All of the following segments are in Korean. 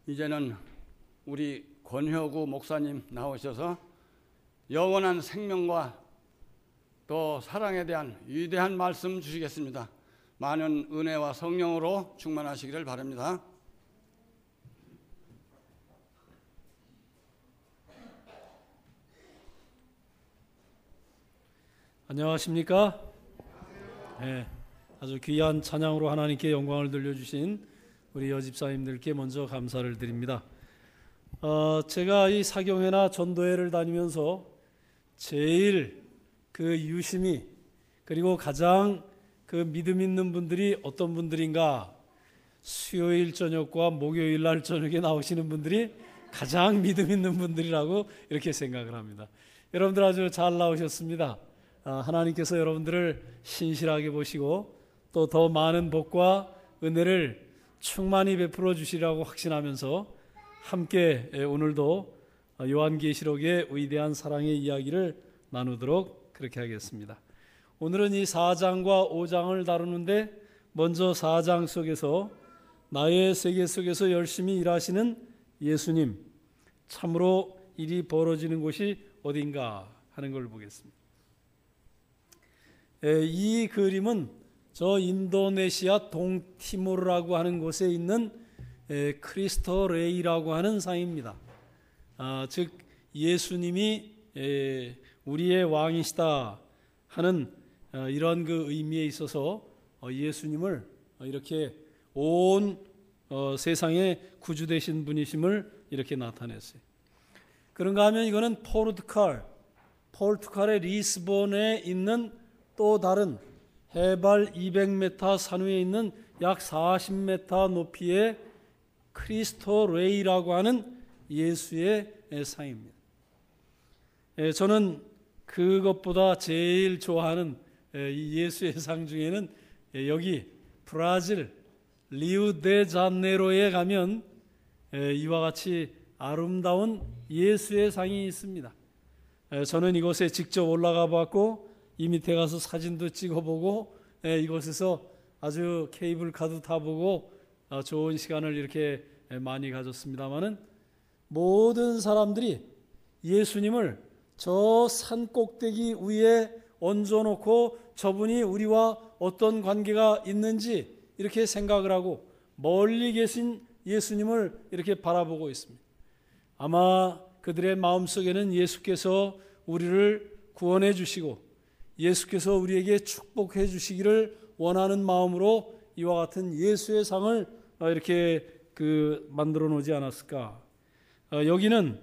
이제는 우리 권혁우 목사님 나오셔서 영원한 생명과 또 사랑에 대한 위대한 말씀 주시겠습니다. 많은 은혜와 성령으로 충만하시기를 바랍니다. 안녕하십니까? 네, 아주 귀한 찬양으로 하나님께 영광을 돌려주신 우리 여집사님들께 먼저 감사를 드립니다. 제가 이 사경회나 전도회를 다니면서 제일 그 유심히 그리고 가장 그 믿음 있는 분들이 어떤 분들인가, 수요일 저녁과 목요일 날 저녁에 나오시는 분들이 가장 믿음 있는 분들이라고 이렇게 생각을 합니다. 여러분들 아주 잘 나오셨습니다. 하나님께서 여러분들을 신실하게 보시고 또 더 많은 복과 은혜를 충만히 베풀어 주시라고 확신하면서 함께 오늘도 요한계시록의 위대한 사랑의 이야기를 나누도록 그렇게 하겠습니다. 오늘은 이 4장과 5장을 다루는데 먼저 4장 속에서 나의 세계 속에서 열심히 일하시는 예수님, 참으로 일이 벌어지는 곳이 어딘가 하는 걸 보겠습니다. 이 그림은 저 인도네시아 동티모르라고 하는 곳에 있는 크리스토 레이라고 하는 상입니다. 즉 예수님이 우리의 왕이시다 하는 이런 그 의미에 있어서 예수님을 이렇게 온 세상의 구주 되신 분이심을 이렇게 나타냈어요. 그런가 하면 이거는 포르투갈의 리스본에 있는 또 다른 해발 200m 산 위에 있는 약 40m 높이의 크리스토 레이라고 하는 예수의 상입니다. 저는 그것보다 제일 좋아하는 이 예수의 상 중에는 여기 브라질 리우데자네이로에 가면 이와 같이 아름다운 예수의 상이 있습니다. 저는 이곳에 직접 올라가 봤고 이 밑에 가서 사진도 찍어보고 이곳에서 아주 케이블카도 타보고 좋은 시간을 이렇게 많이 가졌습니다마는 모든 사람들이 예수님을 저 산 꼭대기 위에 얹어놓고 저분이 우리와 어떤 관계가 있는지 이렇게 생각을 하고 멀리 계신 예수님을 이렇게 바라보고 있습니다. 아마 그들의 마음속에는 예수께서 우리를 구원해 주시고 예수께서 우리에게 축복해 주시기를 원하는 마음으로 이와 같은 예수의 상을 이렇게 만들어 놓지 않았을까. 여기는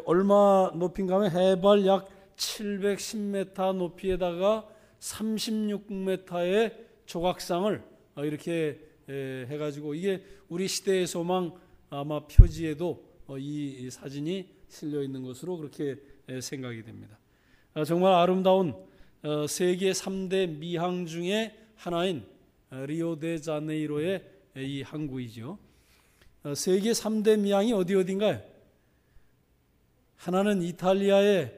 얼마 높인가 하면 해발 약 710m 높이에다가 36m의 조각상을 이렇게 해가지고 이게 우리 시대의 소망 아마 표지에도 이 사진이 실려 있는 것으로 그렇게 생각이 됩니다. 정말 아름다운 세계 3대 미항 중에 하나인 리오데자네이로의 이 항구이죠. 세계 3대 미항이 어딘가요? 하나는 이탈리아에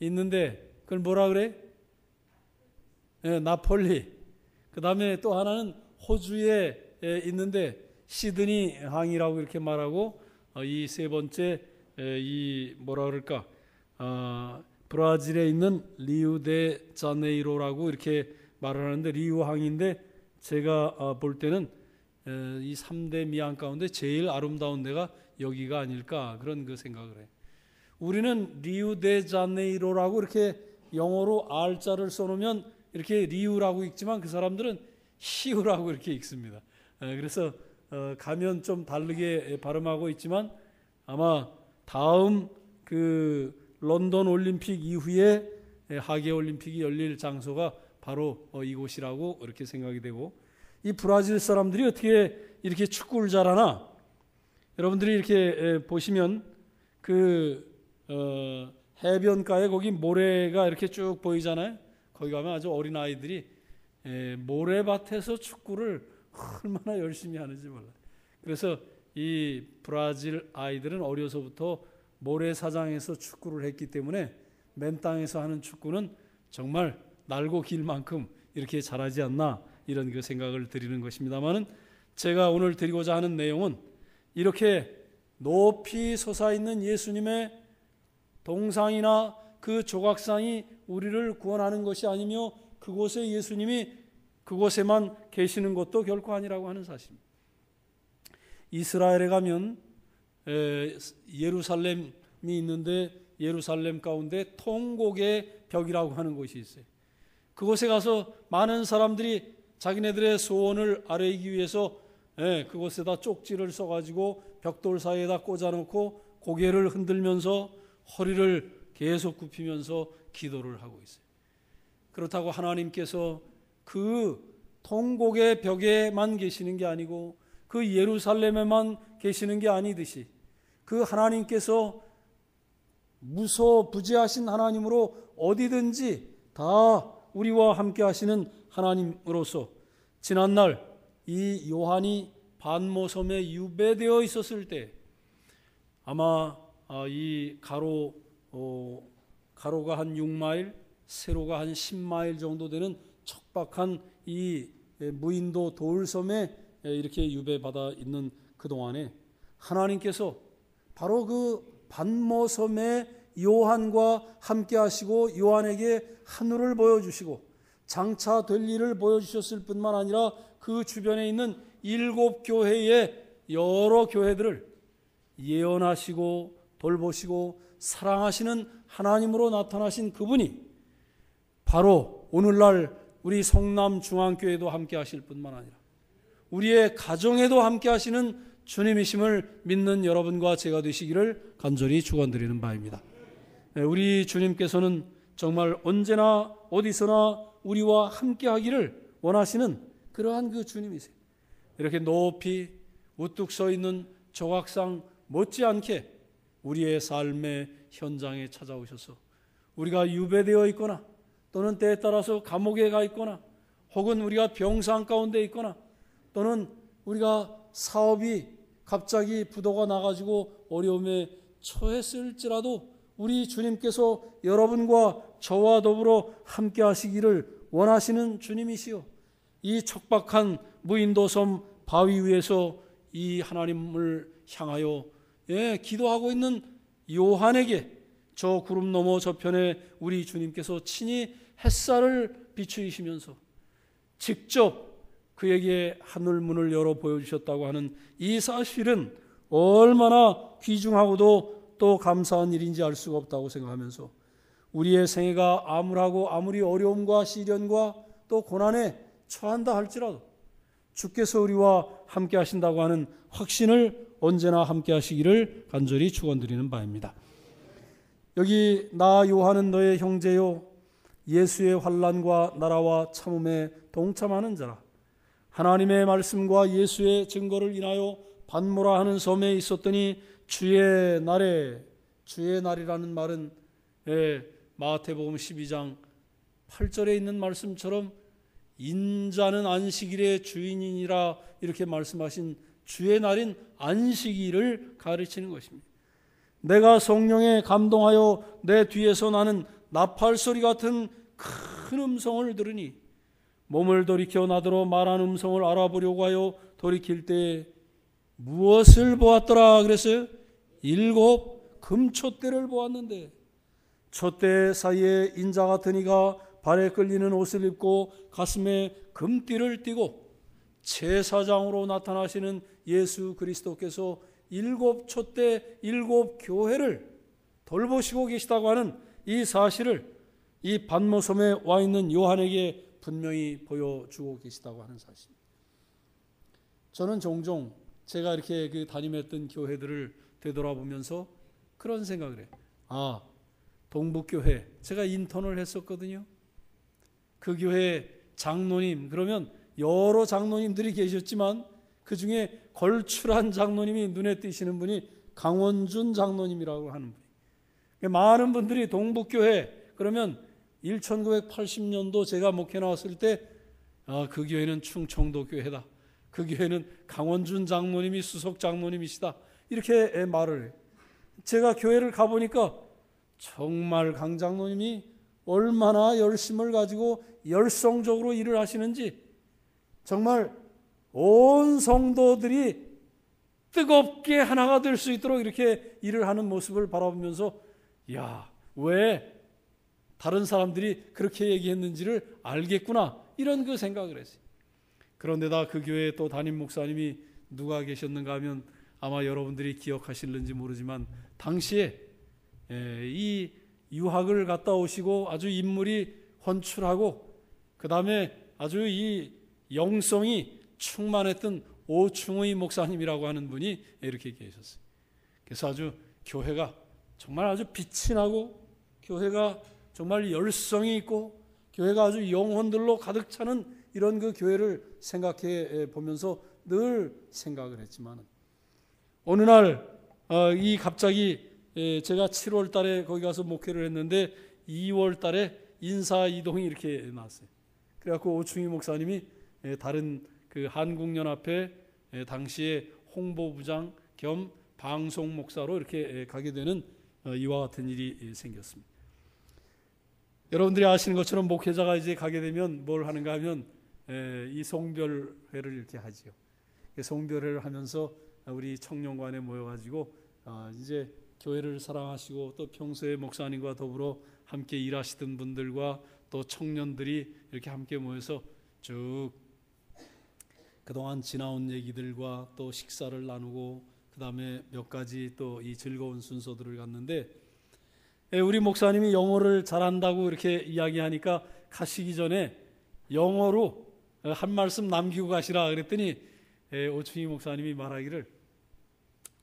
있는데 그걸 뭐라 그래? 나폴리. 그 다음에 또 하나는 호주에 있는데 시드니 항이라고 이렇게 말하고 이 세 번째 이 뭐라 그럴까? 브라질에 있는 리우데자네이로라고 이렇게 말을 하는데 리우항인데 제가 볼 때는 이 3대 미항 가운데 제일 아름다운 데가 여기가 아닐까 그런 그 생각을 해요. 우리는 리우데자네이로라고 이렇게 영어로 R자를 써놓으면 이렇게 리우라고 읽지만 그 사람들은 히우라고 이렇게 읽습니다. 그래서 가면 좀 다르게 발음하고 있지만 아마 다음 그 런던 올림픽 이후에 하계 올림픽이 열릴 장소가 바로 이곳이라고 이렇게 생각이 되고 이 브라질 사람들이 어떻게 이렇게 축구를 잘하나? 여러분들이 이렇게 보시면 해변가에 거기 모래가 이렇게 쭉 보이잖아요. 거기 가면 아주 어린 아이들이 모래밭에서 축구를 얼마나 열심히 하는지 몰라요. 그래서 이 브라질 아이들은 어려서부터 모래사장에서 축구를 했기 때문에 맨 땅에서 하는 축구는 정말 날고 길 만큼 이렇게 잘하지 않나 이런 그 생각을 드리는 것입니다만은 제가 오늘 드리고자 하는 내용은 이렇게 높이 솟아있는 예수님의 동상이나 그 조각상이 우리를 구원하는 것이 아니며 그곳에 예수님이 그곳에만 계시는 것도 결코 아니라고 하는 사실입니다. 이스라엘에 가면 예루살렘이 있는데 예루살렘 가운데 통곡의 벽이라고 하는 곳이 있어요. 그곳에 가서 많은 사람들이 자기네들의 소원을 아뢰기 위해서 그곳에다 쪽지를 써가지고 벽돌 사이에다 꽂아놓고 고개를 흔들면서 허리를 계속 굽히면서 기도를 하고 있어요. 그렇다고 하나님께서 그 통곡의 벽에만 계시는 게 아니고 그 예루살렘에만 계시는 게 아니듯이 그 하나님께서 무소부재하신 하나님으로 어디든지 다 우리와 함께 하시는 하나님으로서 지난날 이 요한이 반모섬에 유배되어 있었을 때 아마 이 가로가 한 6마일, 세로가 한 10마일 정도 되는 척박한 이 무인도 돌섬에 이렇게 유배받아 있는 그동안에 하나님께서 바로 그 반모섬에 요한과 함께 하시고 요한에게 하늘을 보여주시고 장차 될 일을 보여주셨을 뿐만 아니라 그 주변에 있는 7교회의 여러 교회들을 예언하시고 돌보시고 사랑하시는 하나님으로 나타나신 그분이 바로 오늘날 우리 성남중앙교회도 함께 하실 뿐만 아니라 우리의 가정에도 함께 하시는 주님이심을 믿는 여러분과 제가 되시기를 간절히 축원드리는 바입니다. 우리 주님께서는 정말 언제나 어디서나 우리와 함께 하기를 원하시는 그러한 그 주님이세요. 이렇게 높이 우뚝 서 있는 조각상 못지않게 우리의 삶의 현장에 찾아오셔서 우리가 유배되어 있거나 또는 때에 따라서 감옥에 가 있거나 혹은 우리가 병상 가운데 있거나 또는 우리가 사업이 갑자기 부도가 나가지고 어려움에 처했을지라도 우리 주님께서 여러분과 저와 더불어 함께 하시기를 원하시는 주님이시요 이 척박한 무인도섬 바위 위에서 이 하나님을 향하여 기도하고 있는 요한에게 저 구름 너머 저편에 우리 주님께서 친히 햇살을 비추시면서 직접 그에게 하늘문을 열어 보여주셨다고 하는 이 사실은 얼마나 귀중하고도 또 감사한 일인지 알 수가 없다고 생각하면서 우리의 생애가 암울하고 아무리 어려움과 시련과 또 고난에 처한다 할지라도 주께서 우리와 함께 하신다고 하는 확신을 언제나 함께 하시기를 간절히 축원드리는 바입니다. 여기 나 요한은 너의 형제요 예수의 환난과 나라와 참음에 동참하는 자라. 하나님의 말씀과 예수의 증거를 인하여 반모라 하는 섬에 있었더니 주의 날이라는 말은 마태복음 12장 8절에 있는 말씀처럼 인자는 안식일의 주인이니라 이렇게 말씀하신 주의 날인 안식일을 가르치는 것입니다. 내가 성령에 감동하여 내 뒤에서 나는 나팔소리 같은 큰 음성을 들으니 몸을 돌이켜 나더러 말하는 음성을 알아보려고 하여 돌이킬 때 무엇을 보았더라 그랬어요? 7 금촛대를 보았는데 촛대 사이에 인자 같은 이가 발에 끌리는 옷을 입고 가슴에 금띠를 띠고 제사장으로 나타나시는 예수 그리스도께서 7 촛대 7 교회를 돌보시고 계시다고 하는 이 사실을 이 반모섬에 와 있는 요한에게 분명히 보여주고 계시다고 하는 사실입니다. 저는 종종 제가 이렇게 다니했던 교회들을 되돌아보면서 그런 생각을 해요. 동북교회 제가 인턴을 했었거든요. 그 교회 장로님 그러면 여러 장로님들이 계셨지만 그 중에 걸출한 장로님이 눈에 띄시는 분이 강원준 장로님이라고 하는 분이 많은 분들이 동북교회 그러면 1980년도 제가 목회 나왔을 때 그 교회는 충청도 교회다. 그 교회는 강원준 장로님이 수석 장로님이시다. 이렇게 말을 해요. 제가 교회를 가보니까 정말 강 장로님이 얼마나 열심을 가지고 열성적으로 일을 하시는지 정말 온 성도들이 뜨겁게 하나가 될 수 있도록 이렇게 일을 하는 모습을 바라보면서 야, 왜 다른 사람들이 그렇게 얘기했는지를 알겠구나, 이런 그 생각을 했어요. 그런데다 그 교회에 또 담임 목사님이 누가 계셨는가 하면 아마 여러분들이 기억하실는지 모르지만 당시에 이 유학을 갔다 오시고 아주 인물이 훤출하고 그 다음에 아주 이 영성이 충만했던 오충의 목사님이라고 하는 분이 이렇게 계셨어요. 그래서 아주 교회가 정말 아주 빛이 나고 교회가 정말 열성이 있고 교회가 아주 영혼들로 가득 차는 이런 그 교회를 생각해 보면서 늘 생각을 했지만 어느 날 이 갑자기 제가 7월 달에 거기 가서 목회를 했는데 2월 달에 인사 이동이 이렇게 났어요. 그래갖고 오충희 목사님이 다른 그 한국연합회 당시에 홍보부장 겸 방송 목사로 이렇게 가게 되는 이와 같은 일이 생겼습니다. 여러분들이 아시는 것처럼 목회자가 이제 가게 되면 뭘 하는가 하면 이 송별회를 이렇게 하지요. 송별회를 하면서 우리 청년관에 모여가지고 이제 교회를 사랑하시고 또 평소에 목사님과 더불어 함께 일하시던 분들과 또 청년들이 이렇게 함께 모여서 쭉 그동안 지나온 얘기들과 또 식사를 나누고 그 다음에 몇 가지 또 이 즐거운 순서들을 갔는데 우리 목사님이 영어를 잘한다고 이렇게 이야기하니까 가시기 전에 영어로 한 말씀 남기고 가시라 그랬더니 오충희 목사님이 말하기를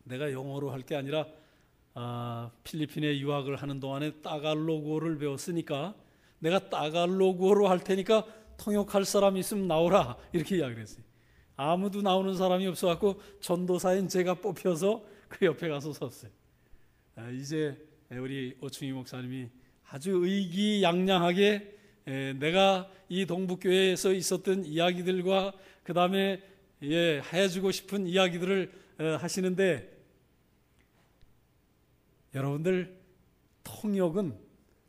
내가 영어로 할 게 아니라 필리핀에 유학을 하는 동안에 따갈로그어를 배웠으니까 내가 따갈로그어로 할 테니까 통역할 사람 있으면 나오라, 이렇게 이야기를 했어요. 아무도 나오는 사람이 없어갖고 전도사인 제가 뽑혀서 그 옆에 가서 섰어요. 이제 우리 오충희 목사님이 아주 의기양양하게 내가 이 동북교회에서 있었던 이야기들과 그 다음에 해주고 싶은 이야기들을 하시는데 여러분들 통역은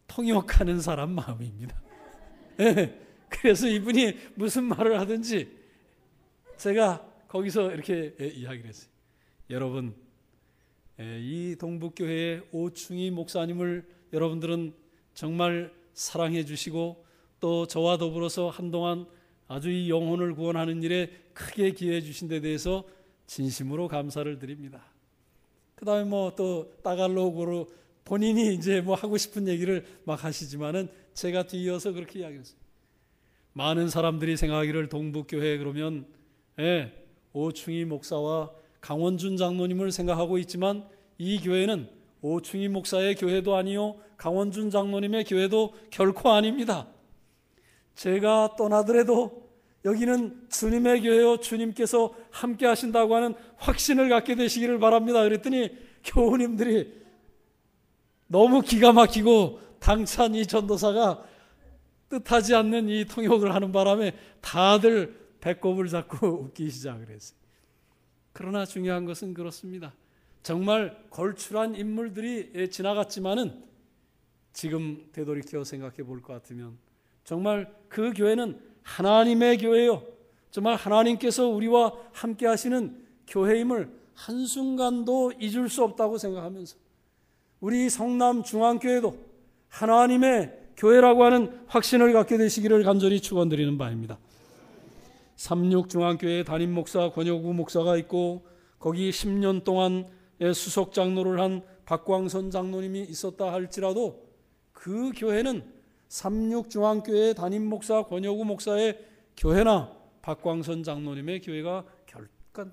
통역하는 사람 마음입니다. 그래서 이분이 무슨 말을 하든지 제가 거기서 이렇게 이야기를 했어요. 여러분, 이 동북교회의 오충희 목사님을 여러분들은 정말 사랑해 주시고 또 저와 더불어서 한동안 아주 이 영혼을 구원하는 일에 크게 기여해 주신 데 대해서 진심으로 감사를 드립니다. 그 다음에 뭐 또 따갈로그로 본인이 이제 뭐 하고 싶은 얘기를 막 하시지만은 제가 뒤이어서 그렇게 이야기했어요. 많은 사람들이 생각하기를 동북교회 그러면 오충희 목사와 강원준 장로님을 생각하고 있지만 이 교회는 오충희 목사의 교회도 아니요 강원준 장로님의 교회도 결코 아닙니다. 제가 떠나더라도 여기는 주님의 교회요 주님께서 함께 하신다고 하는 확신을 갖게 되시기를 바랍니다. 그랬더니 교우님들이 너무 기가 막히고 당찬 이 전도사가 뜻하지 않는 이 통역을 하는 바람에 다들 배꼽을 잡고 웃기 시작을 했어요. 그러나 중요한 것은 그렇습니다. 정말 걸출한 인물들이 지나갔지만은 지금 되돌이켜 생각해 볼 것 같으면 정말 그 교회는 하나님의 교회요. 정말 하나님께서 우리와 함께 하시는 교회임을 한순간도 잊을 수 없다고 생각하면서 우리 성남중앙교회도 하나님의 교회라고 하는 확신을 갖게 되시기를 간절히 축원드리는 바입니다. 삼육중앙교회 담임 목사 권혁우 목사가 있고 거기 10년 동안 수석 장로를 한 박광선 장로님이 있었다 할지라도 그 교회는 삼육중앙교회 담임 목사 권혁우 목사의 교회나 박광선 장로님의 교회가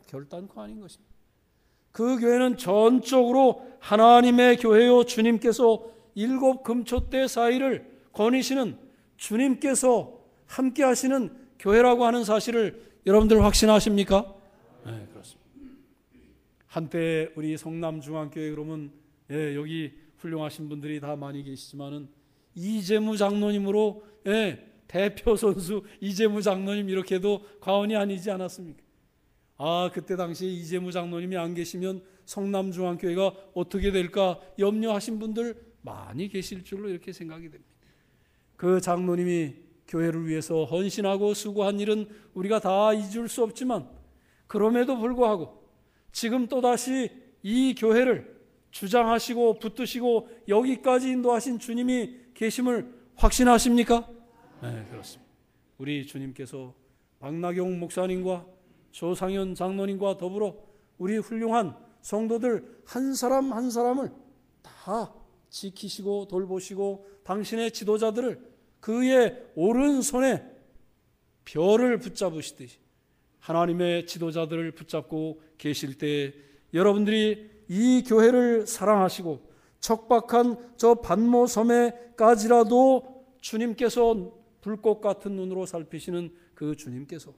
결단코 아닌 것입니다. 그 교회는 전적으로 하나님의 교회요 주님께서 7 금초대 사이를 거니시는 주님께서 함께 하시는 교회라고 하는 사실을 여러분들 확신하십니까? 네, 그렇습니다. 한때 우리 성남중앙교회 그러면 여기 훌륭하신 분들이 다 많이 계시지만은 이재무 장로님으로 대표 선수 이재무 장로님 이렇게도 과언이 아니지 않았습니까? 그때 당시에 이재무 장로님이 안 계시면 성남중앙교회가 어떻게 될까 염려하신 분들 많이 계실 줄로 이렇게 생각이 됩니다. 그 장로님이 교회를 위해서 헌신하고 수고한 일은 우리가 다 잊을 수 없지만 그럼에도 불구하고 지금 또다시 이 교회를 주장하시고 붙드시고 여기까지 인도하신 주님이 계심을 확신하십니까? 네, 그렇습니다. 우리 주님께서 박나경 목사님과 조상현 장로님과 더불어 우리 훌륭한 성도들 한 사람 한 사람을 다 지키시고 돌보시고 당신의 지도자들을 그의 오른손에 별을 붙잡으시듯이 하나님의 지도자들을 붙잡고 계실 때 여러분들이 이 교회를 사랑하시고 척박한 저 반모섬에까지라도 주님께서 불꽃 같은 눈으로 살피시는 그 주님께서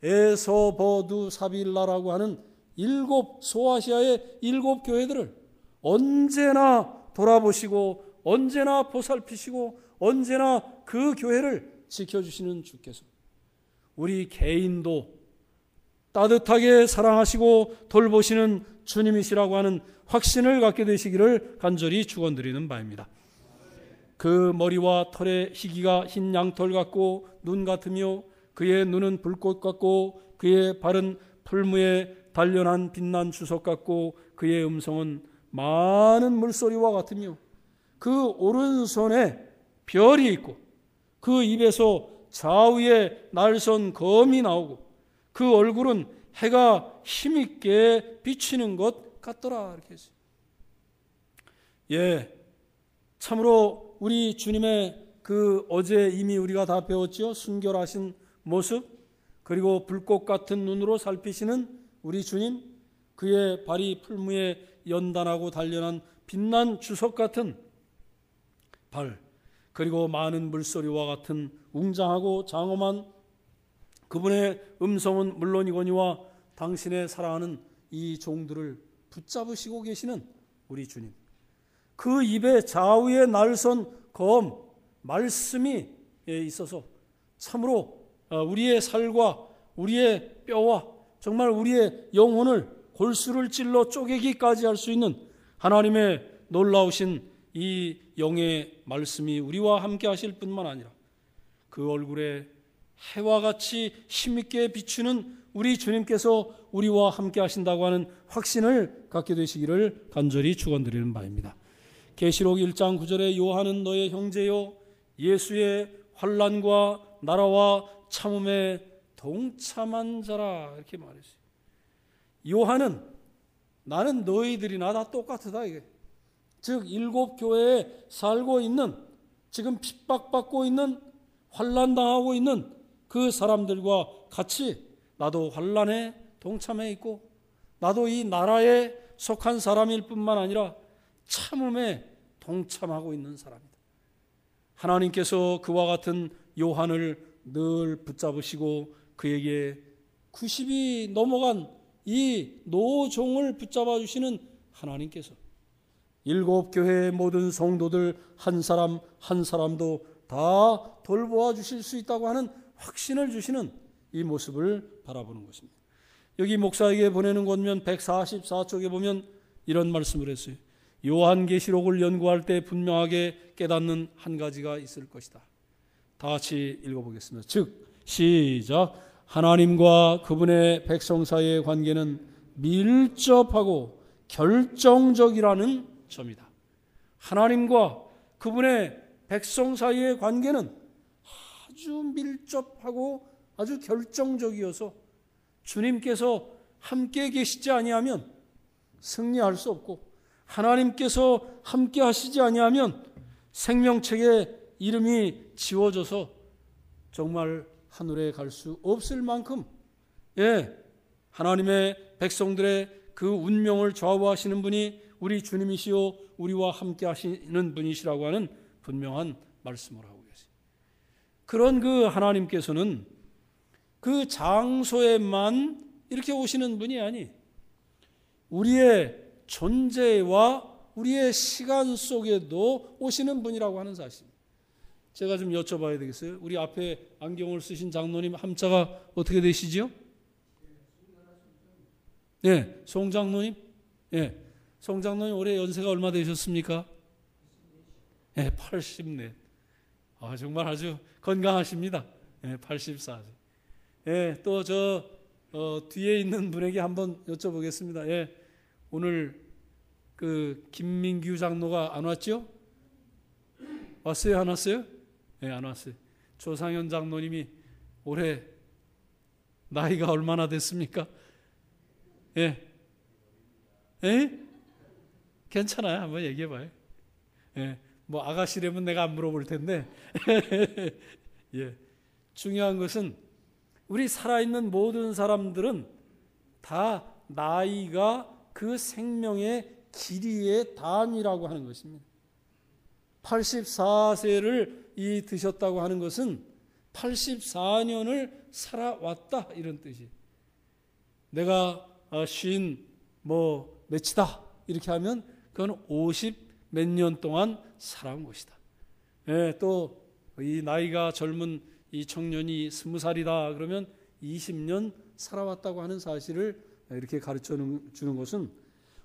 에서버두사빌라라고 하는 소아시아의 7교회들을 언제나 돌아보시고 언제나 보살피시고 언제나 그 교회를 지켜주시는 주께서 우리 개인도 따뜻하게 사랑하시고 돌보시는 주님이시라고 하는 확신을 갖게 되시기를 간절히 축원드리는 바입니다. 그 머리와 털의 희기가 흰 양털 같고 눈 같으며 그의 눈은 불꽃 같고 그의 발은 풀무에 단련한 빛난 주석 같고 그의 음성은 많은 물소리와 같으며 그 오른손에 별이 있고 그 입에서 좌우에 날선 검이 나오고 그 얼굴은 해가 힘있게 비치는 것 같더라 이렇게 했어요. 예, 참으로 우리 주님의 그 어제 이미 우리가 다 배웠죠. 순결하신 모습 그리고 불꽃 같은 눈으로 살피시는 우리 주님, 그의 발이 풀무에 연단하고 단련한 빛난 주석 같은 발, 그리고 많은 물소리와 같은 웅장하고 장엄한 그분의 음성은 물론이거니와 당신의 사랑하는 이 종들을 붙잡으시고 계시는 우리 주님, 그 입에 좌우에 날선 검 말씀이 있어서 참으로 우리의 살과 우리의 뼈와 정말 우리의 영혼을 골수를 찔러 쪼개기까지 할 수 있는 하나님의 놀라우신 이 영의 말씀이 우리와 함께 하실 뿐만 아니라 그 얼굴에 해와 같이 힘있게 비추는 우리 주님께서 우리와 함께 하신다고 하는 확신을 갖게 되시기를 간절히 축원드리는 바입니다. 계시록 1장 9절에 요한은 너의 형제요 예수의 환난과 나라와 참음에 동참한 자라 이렇게 말했어요. 요한은 나는 너희들이나 다 똑같다 이게. 즉 7교회에 살고 있는 지금 핍박받고 있는 환난당하고 있는 그 사람들과 같이 나도 환난에 동참해 있고 나도 이 나라에 속한 사람일 뿐만 아니라 참음에 동참하고 있는 사람이다. 하나님께서 그와 같은 요한을 늘 붙잡으시고 그에게 90이 넘어간 이 노종을 붙잡아 주시는 하나님께서 7교회의 모든 성도들 한 사람 한 사람도 다 돌보아 주실 수 있다고 하는 확신을 주시는 이 모습을 바라보는 것입니다. 여기 목사에게 보내는 권면 144쪽에 보면 이런 말씀을 했어요. 요한계시록을 연구할 때 분명하게 깨닫는 한 가지가 있을 것이다. 다 같이 읽어보겠습니다. 즉 시작. 하나님과 그분의 백성 사이의 관계는 밀접하고 결정적이라는 점이다. 하나님과 그분의 백성 사이의 관계는 아주 밀접하고 아주 결정적이어서 주님께서 함께 계시지 아니하면 승리할 수 없고 하나님께서 함께 하시지 아니하면 생명책에 이름이 지워져서 정말 하늘에 갈 수 없을 만큼 하나님의 백성들의 그 운명을 좌우하시는 분이 우리 주님이시요 우리와 함께 하시는 분이시라고 하는 분명한 말씀을 하고 계세요. 그런 그 하나님께서는 그 장소에만 이렇게 오시는 분이 아니 우리의 존재와 우리의 시간 속에도 오시는 분이라고 하는 사실입니다. 제가 좀 여쭤봐야 되겠어요? 우리 앞에 안경을 쓰신 장로님 함자가 어떻게 되시지요? 네, 송 장로님. 네, 송 장로님 올해 연세가 얼마 되셨습니까? 네, 84. 정말 아주 건강하십니다. 네, 84세. 네, 또 뒤에 있는 분에게 한번 여쭤보겠습니다. 예, 오늘 그 김민규 장로가 안 왔죠? 왔어요? 안 왔어요? 예, 안 왔어요. 조상현 장로님이 올해 나이가 얼마나 됐습니까? 예, 예? 괜찮아요. 한번 얘기해봐요. 예, 뭐 아가씨라면 내가 안 물어볼 텐데 예, 중요한 것은 우리 살아있는 모든 사람들은 다 나이가 그 생명의 길이의 단위라고 하는 것입니다. 84세를 드셨다고 하는 것은 84년을 살아왔다 이런 뜻이에요. 내가 뭐 몇이다 이렇게 하면 그건 50 몇 년 동안 살아온 것이다. 예, 또 이 나이가 젊은 이 청년이 20살이다 그러면 20년 살아왔다고 하는 사실을 이렇게 가르쳐 주는 것은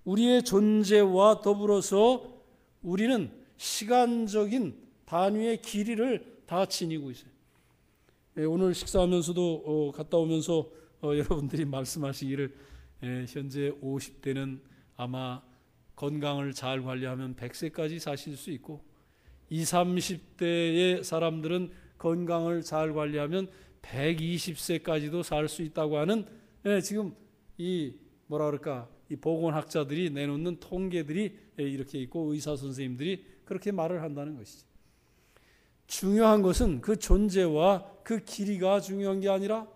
우리의 존재와 더불어서 우리는 시간적인 단위의 길이를 다 지니고 있어요. 예, 오늘 식사하면서도 갔다 오면서 여러분들이 말씀하시기를 현재 50대는 아마 건강을 잘 관리하면 100세까지 사실 수 있고 20, 30대의 사람들은 건강을 잘 관리하면 120세까지도 살 수 있다고 하는 지금 이 보건학자들이 내놓는 통계들이 이렇게 있고 의사 선생님들이 그렇게 말을 한다는 것이죠. 중요한 것은 그 존재와 그 길이가 중요한 게 아니라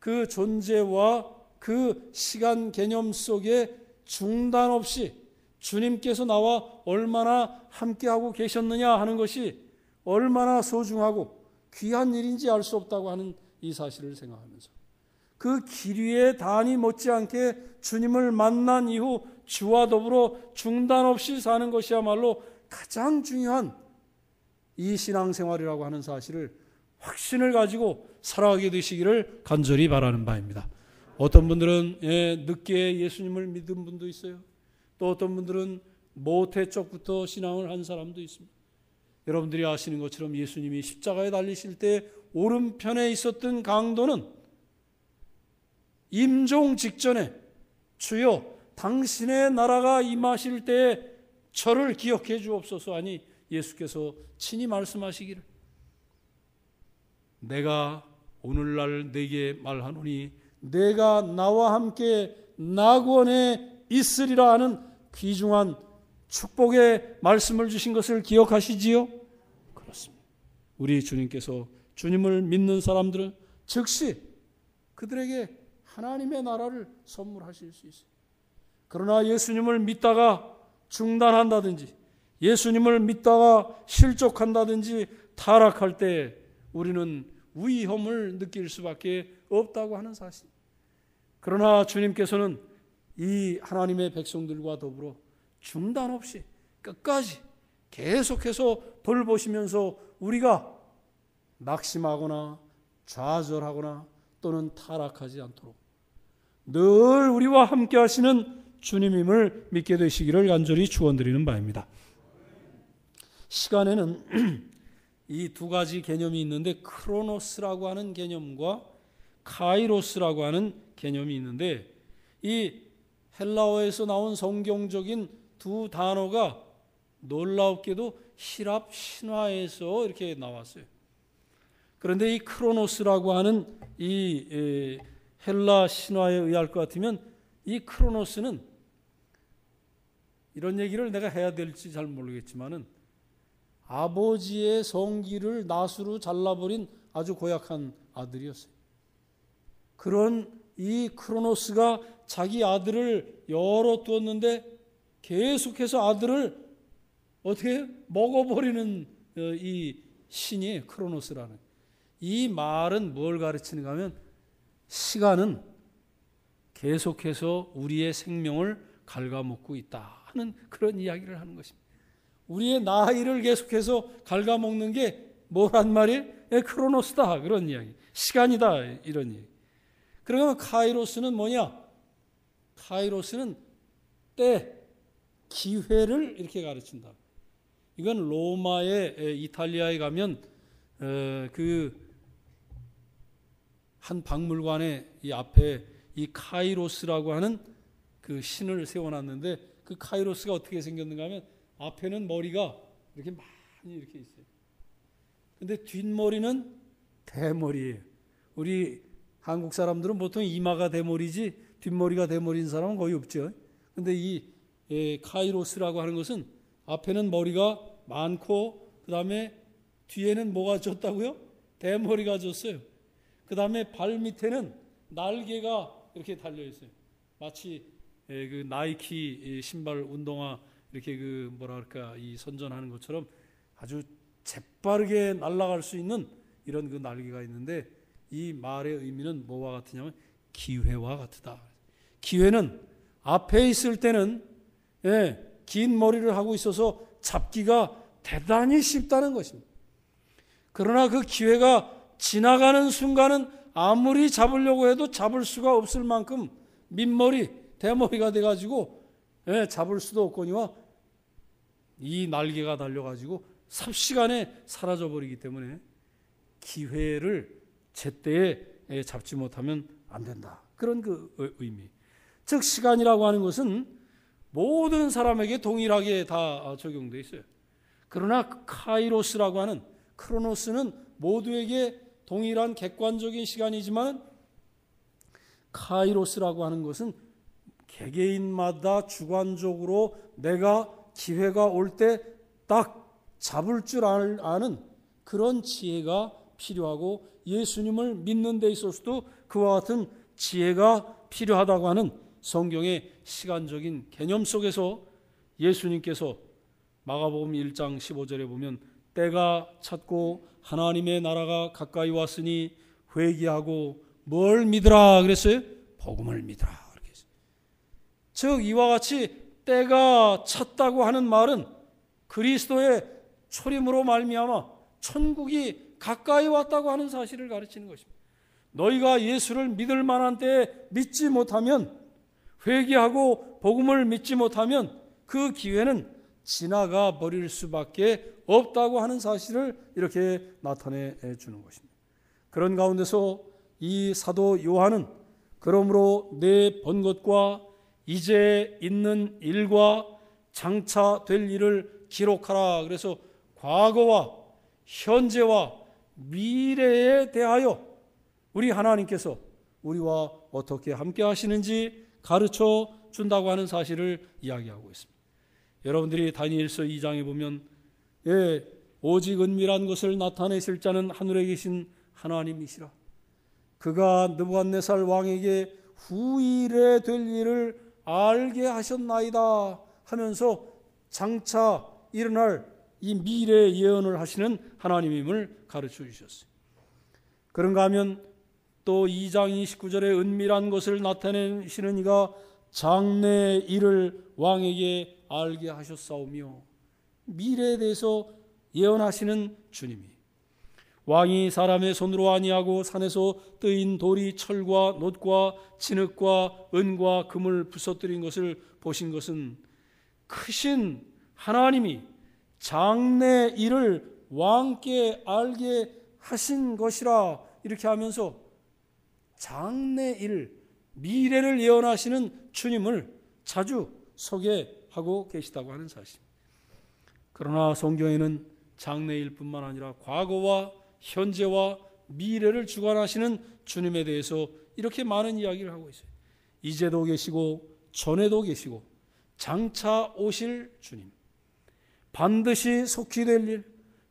그 존재와 그 시간 개념 속에 중단 없이 주님께서 나와 얼마나 함께하고 계셨느냐 하는 것이 얼마나 소중하고 귀한 일인지 알 수 없다고 하는 이 사실을 생각하면서 그 길이의 단위 못지않게 주님을 만난 이후 주와 더불어 중단 없이 사는 것이야말로 가장 중요한 이 신앙생활이라고 하는 사실을 확신을 가지고 살아가게 되시기를 간절히 바라는 바입니다. 어떤 분들은 늦게 예수님을 믿은 분도 있어요. 또 어떤 분들은 모태 쪽부터 신앙을 한 사람도 있습니다. 여러분들이 아시는 것처럼 예수님이 십자가에 달리실 때 오른편에 있었던 강도는 임종 직전에 주여 당신의 나라가 임하실 때에 저를 기억해 주옵소서 하니 예수께서 친히 말씀하시기를 내가 오늘날 네게 말하노니 내가 나와 함께 낙원에 있으리라 하는 귀중한 축복의 말씀을 주신 것을 기억하시지요? 그렇습니다. 우리 주님께서 주님을 믿는 사람들은 즉시 그들에게 하나님의 나라를 선물하실 수 있어요. 그러나 예수님을 믿다가 중단한다든지 예수님을 믿다가 실족한다든지 타락할 때 우리는 위험을 느낄 수밖에 없다고 하는 사실. 그러나 주님께서는 이 하나님의 백성들과 더불어 중단 없이 끝까지 계속해서 돌보시면서 우리가 낙심하거나 좌절하거나 또는 타락하지 않도록 늘 우리와 함께 하시는 주님임을 믿게 되시기를 간절히 축원드리는 바입니다. 시간에는 이 두 가지 개념이 있는데 크로노스라고 하는 개념과 카이로스라고 하는 개념이 있는데 이 헬라어에서 나온 성경적인 두 단어가 놀랍게도 히랍 신화에서 이렇게 나왔어요. 그런데 이 크로노스라고 하는 이 헬라 신화에 의할 것 같으면 이 크로노스는 이런 얘기를 내가 해야 될지 잘 모르겠지만은 아버지의 성기를 나수로 잘라버린 아주 고약한 아들이었어요. 그런 이 크로노스가 자기 아들을 열어두었는데 계속해서 아들을 어떻게 먹어버리는 이 신이 크로노스라는 이 말은 뭘 가르치는가 하면 시간은 계속해서 우리의 생명을 갉아먹고 있다 하는 그런 이야기를 하는 것입니다. 우리의 나이를 계속해서 갉아먹는 게 뭐란 말이에요? 크로노스다 그런 이야기. 시간이다 이런 얘기. 그러면 카이로스는 뭐냐? 카이로스는 때, 기회를 이렇게 가르친다. 이건 로마의 이탈리아에 가면 그 한 박물관에 이 앞에 이 카이로스라고 하는 그 신을 세워놨는데, 그 카이로스가 어떻게 생겼는가 하면 앞에는 머리가 이렇게 많이 이렇게 있어요. 근데 뒷머리는 대머리예요. 우리 한국 사람들은 보통 이마가 대머리지 뒷머리가 대머리인 사람은 거의 없죠. 근데 이 카이로스라고 하는 것은 앞에는 머리가 많고 그 다음에 뒤에는 뭐가 졌다고요? 대머리가 졌어요. 그 다음에 발 밑에는 날개가 이렇게 달려 있어요. 마치 그 나이키 신발 운동화 이렇게 그 뭐랄까 이 선전하는 것처럼 아주 재빠르게 날아갈 수 있는 이런 그 날개가 있는데, 이 말의 의미는 뭐와 같으냐면 기회와 같으다. 기회는 앞에 있을 때는 긴 머리를 하고 있어서 잡기가 대단히 쉽다는 것입니다. 그러나 그 기회가 지나가는 순간은 아무리 잡으려고 해도 잡을 수가 없을 만큼 민머리, 대머리가 돼가지고 잡을 수도 없거니와 이 날개가 달려가지고 삽시간에 사라져버리기 때문에 기회를 제때에 잡지 못하면 안 된다. 그런 그 의미. 즉 시간이라고 하는 것은 모든 사람에게 동일하게 다 적용되어 있어요. 그러나 카이로스라고 하는 크로노스는 모두에게 동일한 객관적인 시간이지만, 카이로스라고 하는 것은 개개인마다 주관적으로 내가 기회가 올 때 딱 잡을 줄 아는 그런 지혜가 필요하고, 예수님을 믿는 데 있어서도 그와 같은 지혜가 필요하다고 하는 성경의 시간적인 개념 속에서 예수님께서 마가복음 1장 15절에 보면 때가 찼고 하나님의 나라가 가까이 왔으니 회개하고 뭘 믿으라 그랬어요? 복음을 믿으라. 즉 이와 같이 때가 찼다고 하는 말은 그리스도의 초림으로 말미암아 천국이 가까이 왔다고 하는 사실을 가르치는 것입니다. 너희가 예수를 믿을 만한 때에 믿지 못하면, 회개하고 복음을 믿지 못하면 그 기회는 지나가 버릴 수밖에 없다고 하는 사실을 이렇게 나타내 주는 것입니다. 그런 가운데서 이 사도 요한은 그러므로 내 본 것과 이제 있는 일과 장차 될 일을 기록하라. 그래서 과거와 현재와 미래에 대하여 우리 하나님께서 우리와 어떻게 함께 하시는지 가르쳐 준다고 하는 사실을 이야기하고 있습니다. 여러분들이 다니엘서 2장에 보면 오직 은밀한 것을 나타내실 자는 하늘에 계신 하나님이시라. 그가 느부갓네살 왕에게 후일에 될 일을 알게 하셨나이다 하면서 장차 일어날 이 미래 예언을 하시는 하나님임을 가르쳐 주셨어요. 그런가 하면 또 2장 29절에 은밀한 것을 나타내시는 이가 장래 일을 왕에게 알게 하셨사오며, 미래에 대해서 예언하시는 주님이 왕이 사람의 손으로 아니하고 산에서 뜨인 돌이 철과 놋과 진흙과 은과 금을 부서뜨린 것을 보신 것은 크신 하나님이 장래 일을 왕께 알게 하신 것이라. 이렇게 하면서 장래 일, 미래를 예언하시는 주님을 자주 소개하고 계시다고 하는 사실입니다. 그러나 성경에는 장래일 뿐만 아니라 과거와 현재와 미래를 주관하시는 주님에 대해서 이렇게 많은 이야기를 하고 있어요. 이제도 계시고 전에도 계시고 장차 오실 주님, 반드시 속히 될 일,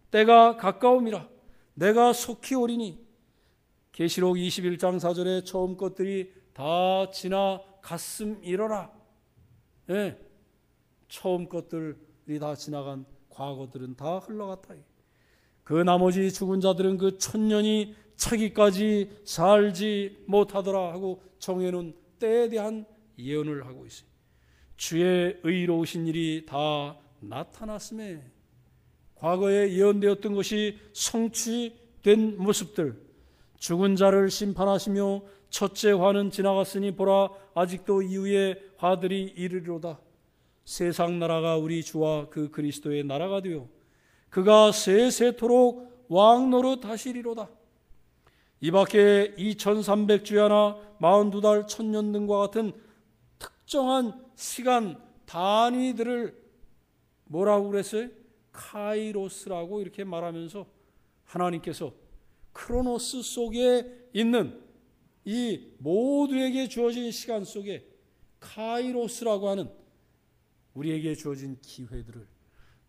때가 가까움이라 내가 속히 오리니. 계시록 21장 4절에 처음 것들이 다 지나갔음이러라. 처음 것들이 다 지나간 과거들은 다 흘러갔다. 그 나머지 죽은 자들은 그 천년이 차기까지 살지 못하더라 하고 정해놓은 때에 대한 예언을 하고 있어요. 주의 의로우신 일이 다 나타났음에, 과거에 예언되었던 것이 성취된 모습들, 죽은 자를 심판하시며 첫째 화는 지나갔으니 보라 아직도 이후의 화들이 이르리로다. 세상 나라가 우리 주와 그 그리스도의 나라가 되어 그가 세세토록 왕노릇 하시리로다. 이 밖에 2300주야나 42달 천년 등과 같은 특정한 시간 단위들을 뭐라고 그랬어요? 카이로스라고 이렇게 말하면서 하나님께서 크로노스 속에 있는 이 모두에게 주어진 시간 속에 카이로스라고 하는 우리에게 주어진 기회들을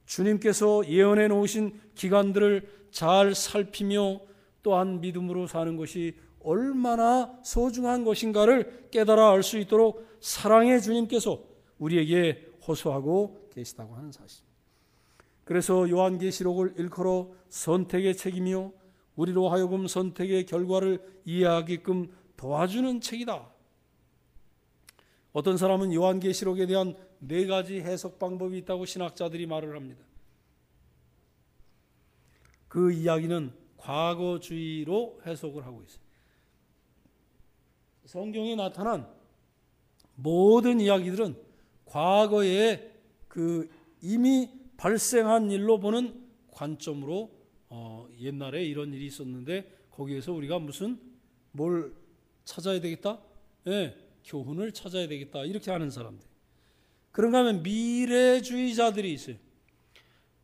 주님께서 예언해 놓으신 기간들을 잘 살피며 또한 믿음으로 사는 것이 얼마나 소중한 것인가를 깨달아 알 수 있도록 사랑의 주님께서 우리에게 호소하고 계시다고 하는 사실. 그래서 요한계시록을 일컬어 선택의 책이며 우리로 하여금 선택의 결과를 이해하게끔 도와주는 책이다. 어떤 사람은 요한계시록에 대한 4가지 해석 방법이 있다고 신학자들이 말을 합니다. 그 이야기는 과거주의로 해석을 하고 있어요. 성경에 나타난 모든 이야기들은 과거에 그 이미 발생한 일로 보는 관점으로 옛날에 이런 일이 있었는데 거기에서 우리가 무슨 뭘 찾아야 되겠다? 네, 교훈을 찾아야 되겠다. 이렇게 하는 사람들. 그런가 하면 미래주의자들이 있어요.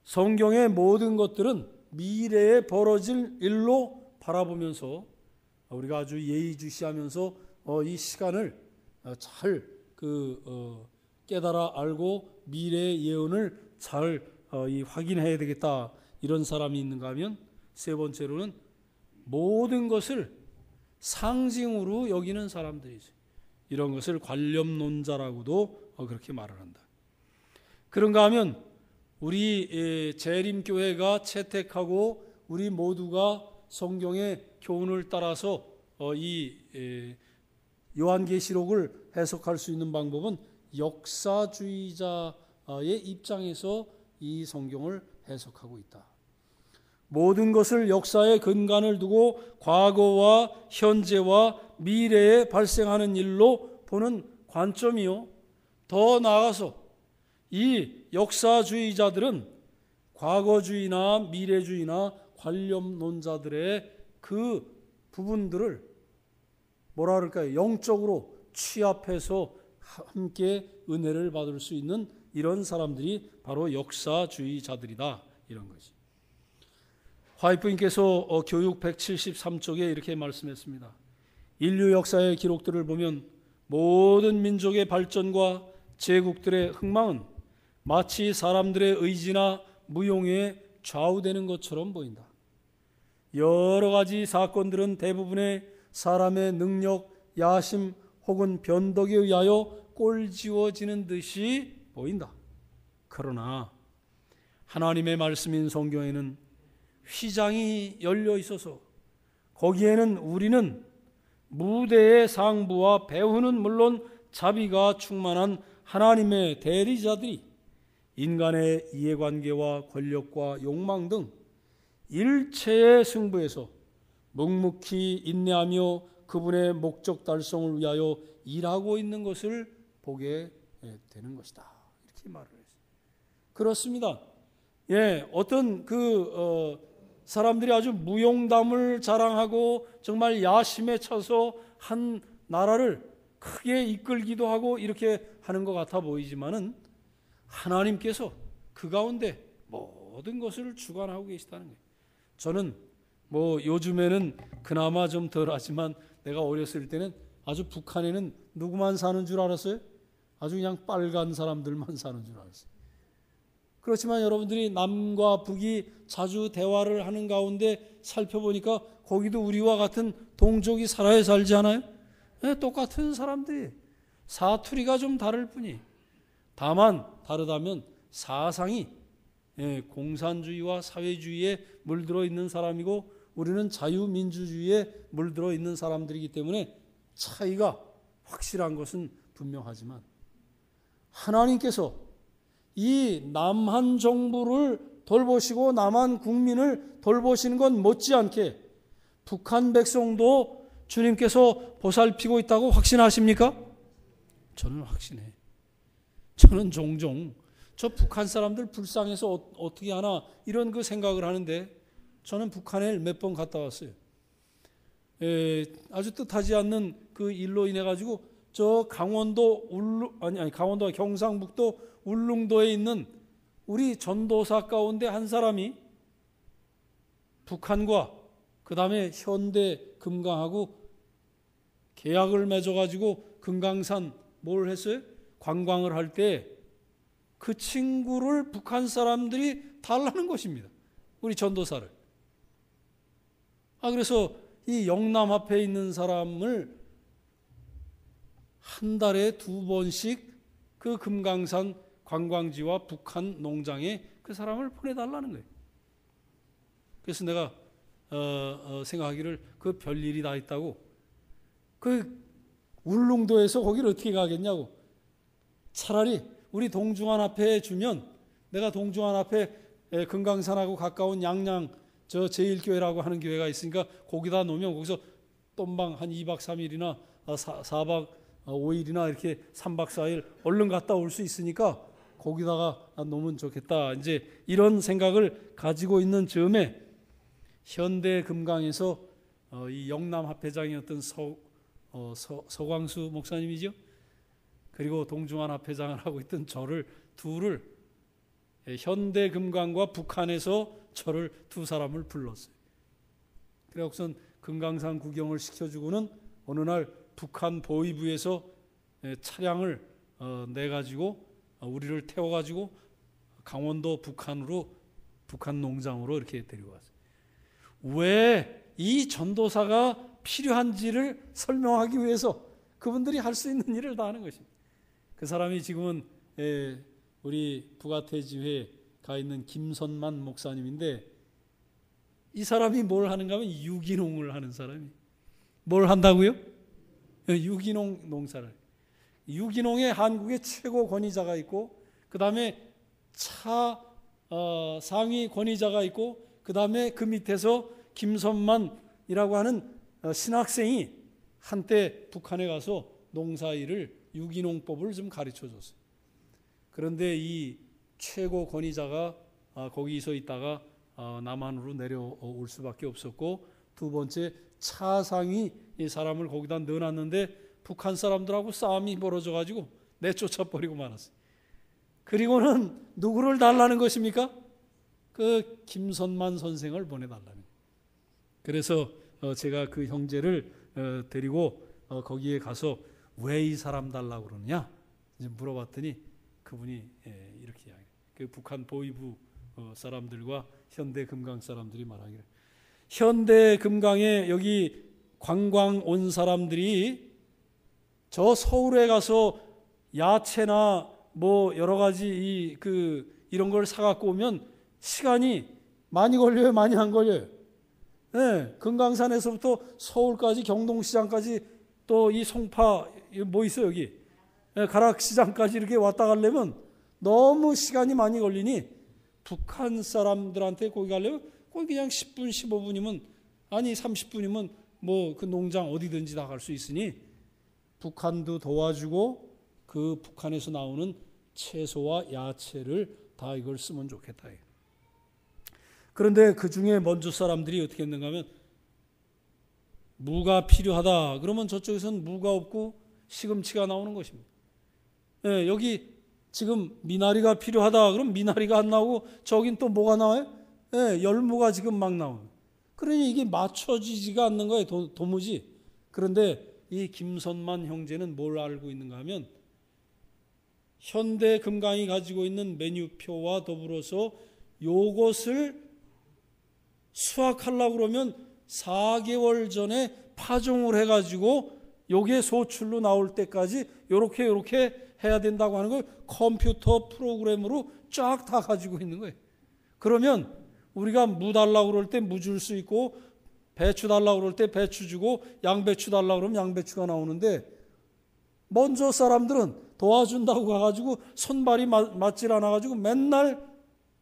성경의 모든 것들은 미래에 벌어질 일로 바라보면서 우리가 아주 예의주시하면서 이 시간을 잘 깨달아 알고 미래의 예언을 잘 확인해야 되겠다. 이런 사람이 있는가 하면 세 번째로는 모든 것을 상징으로 여기는 사람들이죠. 이런 것을 관념론자라고도 그렇게 말을 한다. 그런가 하면 우리 재림교회가 채택하고 우리 모두가 성경의 교훈을 따라서 이 요한계시록을 해석할 수 있는 방법은 역사주의자의 입장에서 이 성경을 해석하고 있다. 모든 것을 역사의 근간을 두고 과거와 현재와 미래에 발생하는 일로 보는 관점이요. 더 나아가서 이 역사주의자들은 과거주의나 미래주의나 관념론자들의 그 부분들을 뭐라 그럴까요? 영적으로 취합해서 함께 은혜를 받을 수 있는 이런 사람들이 바로 역사주의자들이다. 이런 거지. 화이프님께서 교육 173쪽에 이렇게 말씀했습니다. 인류 역사의 기록들을 보면 모든 민족의 발전과 제국들의 흥망은 마치 사람들의 의지나 무용에 좌우되는 것처럼 보인다. 여러 가지 사건들은 대부분의 사람의 능력, 야심 혹은 변덕에 의하여 꼴지워지는 듯이 보인다. 그러나 하나님의 말씀인 성경에는 휘장이 열려 있어서 거기에는 우리는 무대의 상부와 배후는 물론 자비가 충만한 하나님의 대리자들이 인간의 이해관계와 권력과 욕망 등 일체의 승부에서 묵묵히 인내하며 그분의 목적 달성을 위하여 일하고 있는 것을 보게 되는 것이다. 이렇게 말을 했어요. 그렇습니다. 어떤 사람들이 아주 무용담을 자랑하고 정말 야심에 차서 한 나라를 크게 이끌기도 하고 이렇게 하는 것 같아 보이지만은 하나님께서 그 가운데 모든 것을 주관하고 계시다는 거예요. 저는 요즘에는 그나마 좀 덜하지만 내가 어렸을 때는 아주 북한에는 누구만 사는 줄 알았어요? 아주 그냥 빨간 사람들만 사는 줄 알았어요. 그렇지만 여러분들이 남과 북이 자주 대화를 하는 가운데 살펴보니까 거기도 우리와 같은 동족이 살아야 살지 않아요? 똑같은 사람들이 사투리가 좀 다를 뿐이. 다만 다르다면 사상이 공산주의와 사회주의에 물들어 있는 사람이고 우리는 자유민주주의에 물들어 있는 사람들이기 때문에 차이가 확실한 것은 분명하지만 하나님께서 이 남한 정부를 돌보시고 남한 국민을 돌보시는 건 못지않게 북한 백성도 주님께서 보살피고 있다고 확신하십니까? 저는 확신해. 저는 종종 저 북한 사람들 불쌍해서 어떻게 하나 이런 그 생각을 하는데 저는 북한에 몇 번 갔다 왔어요. 아주 뜻하지 않는 그 일로 인해 가지고 저 강원도 강원도 경상북도 울릉도에 있는 우리 전도사 가운데 한 사람이 북한과 그 다음에 현대 금강하고 계약을 맺어가지고 금강산 뭘 했어요? 관광을 할 때 그 친구를 북한 사람들이 달라는 것입니다. 우리 전도사를. 그래서 이 영남 앞에 있는 사람을 한 달에 2번씩 그 금강산 관광지와 북한 농장에 그 사람을 보내달라는 거예요. 그래서 내가 생각하기를 그 별일이 다 있다고. 그 울릉도에서 거기를 어떻게 가겠냐고. 차라리 우리 동중안 앞에 주면 내가 동중안 앞에 금강산하고 가까운 양양 저 제1교회라고 하는 교회가 있으니까 거기다 놓으면 거기서 똠방 한 2박 3일이나 4박 5일이나 이렇게 3박 4일 얼른 갔다 올 수 있으니까 거기다가 놓으면 좋겠다. 이제 이런 생각을 가지고 있는 즈음에 현대 금강에서 이 영남 합회장이었던 서광수 목사님이죠. 그리고 동중안 합회장을 하고 있던 저를 둘을 현대 금강과 북한에서 저를 두 사람을 불렀어요. 그래서 금강산 구경을 시켜주고는 어느 날 북한 보위부에서 차량을 내가지고 우리를 태워가지고 강원도 북한으로 북한 농장으로 이렇게 데려왔어요. 왜 이 전도사가 필요한지를 설명하기 위해서 그분들이 할 수 있는 일을 다 하는 것입니다. 그 사람이 지금은 우리 북아태지회에 가 있는 김선만 목사님인데 이 사람이 뭘 하는가 하면 유기농을 하는 사람이. 뭘 한다고요? 유기농 농사를. 유기농에 한국의 최고 권위자가 있고 그 다음에 상위 권위자가 있고 그 다음에 그 밑에서 김선만이라고 하는 신학생이 한때 북한에 가서 농사일을 유기농법을 좀 가르쳐 줬어요. 그런데 이 최고 권위자가 거기서 있다가 남한으로 내려올 수밖에 없었고 두 번째 차상위 이 사람을 거기다 넣어놨는데 북한 사람들하고 싸움이 벌어져가지고 내쫓아버리고 말았어요. 그리고는 누구를 달라는 것입니까? 그 김선만 선생을 보내달라는 거예요. 그래서 제가 그 형제를 데리고 거기에 가서 왜 이 사람 달라고 그러느냐 이제 물어봤더니 그분이 이렇게 이야기해요. 그 북한 보위부 사람들과 현대 금강 사람들이 말하기를 현대 금강에 여기 관광 온 사람들이 저 서울에 가서 야채나 뭐 여러 가지 이런 걸 사갖고 오면 시간이 많이 걸려요, 많이 안 걸려요? 네, 금강산에서부터 서울까지 경동시장까지 또 이 송파 뭐 있어요 여기 가락시장까지 이렇게 왔다 가려면 너무 시간이 많이 걸리니 북한 사람들한테 거기 가려면 거기 그냥 10분 15분이면 아니 30분이면 뭐 그 농장 어디든지 다 갈 수 있으니 북한도 도와주고 그 북한에서 나오는 채소와 야채를 다 이걸 쓰면 좋겠다. 그런데 그 중에 먼저 사람들이 어떻게 했는가 하면 무가 필요하다. 그러면 저쪽에서는 무가 없고 시금치가 나오는 것입니다. 네, 여기 지금 미나리가 필요하다. 그럼 미나리가 안 나오고 저긴 또 뭐가 나와요? 네, 열무가 지금 막 나오는. 그러니 이게 맞춰지지가 않는 거예요. 도무지. 그런데 이 김선만 형제는 뭘 알고 있는가 하면 현대 금강이 가지고 있는 메뉴표와 더불어서 요것을 수확하려고 그러면 4개월 전에 파종을 해가지고 요게 소출로 나올 때까지 요렇게 해야 된다고 하는 걸 컴퓨터 프로그램으로 쫙 다 가지고 있는 거예요. 그러면 우리가 무 달라고 그럴 때 무 줄 수 있고 배추 달라고 그럴 때 배추 주고 양배추 달라고 그러면 양배추가 나오는데 먼저 사람들은 도와준다고 가가지고 손발이 맞질 않아가지고 맨날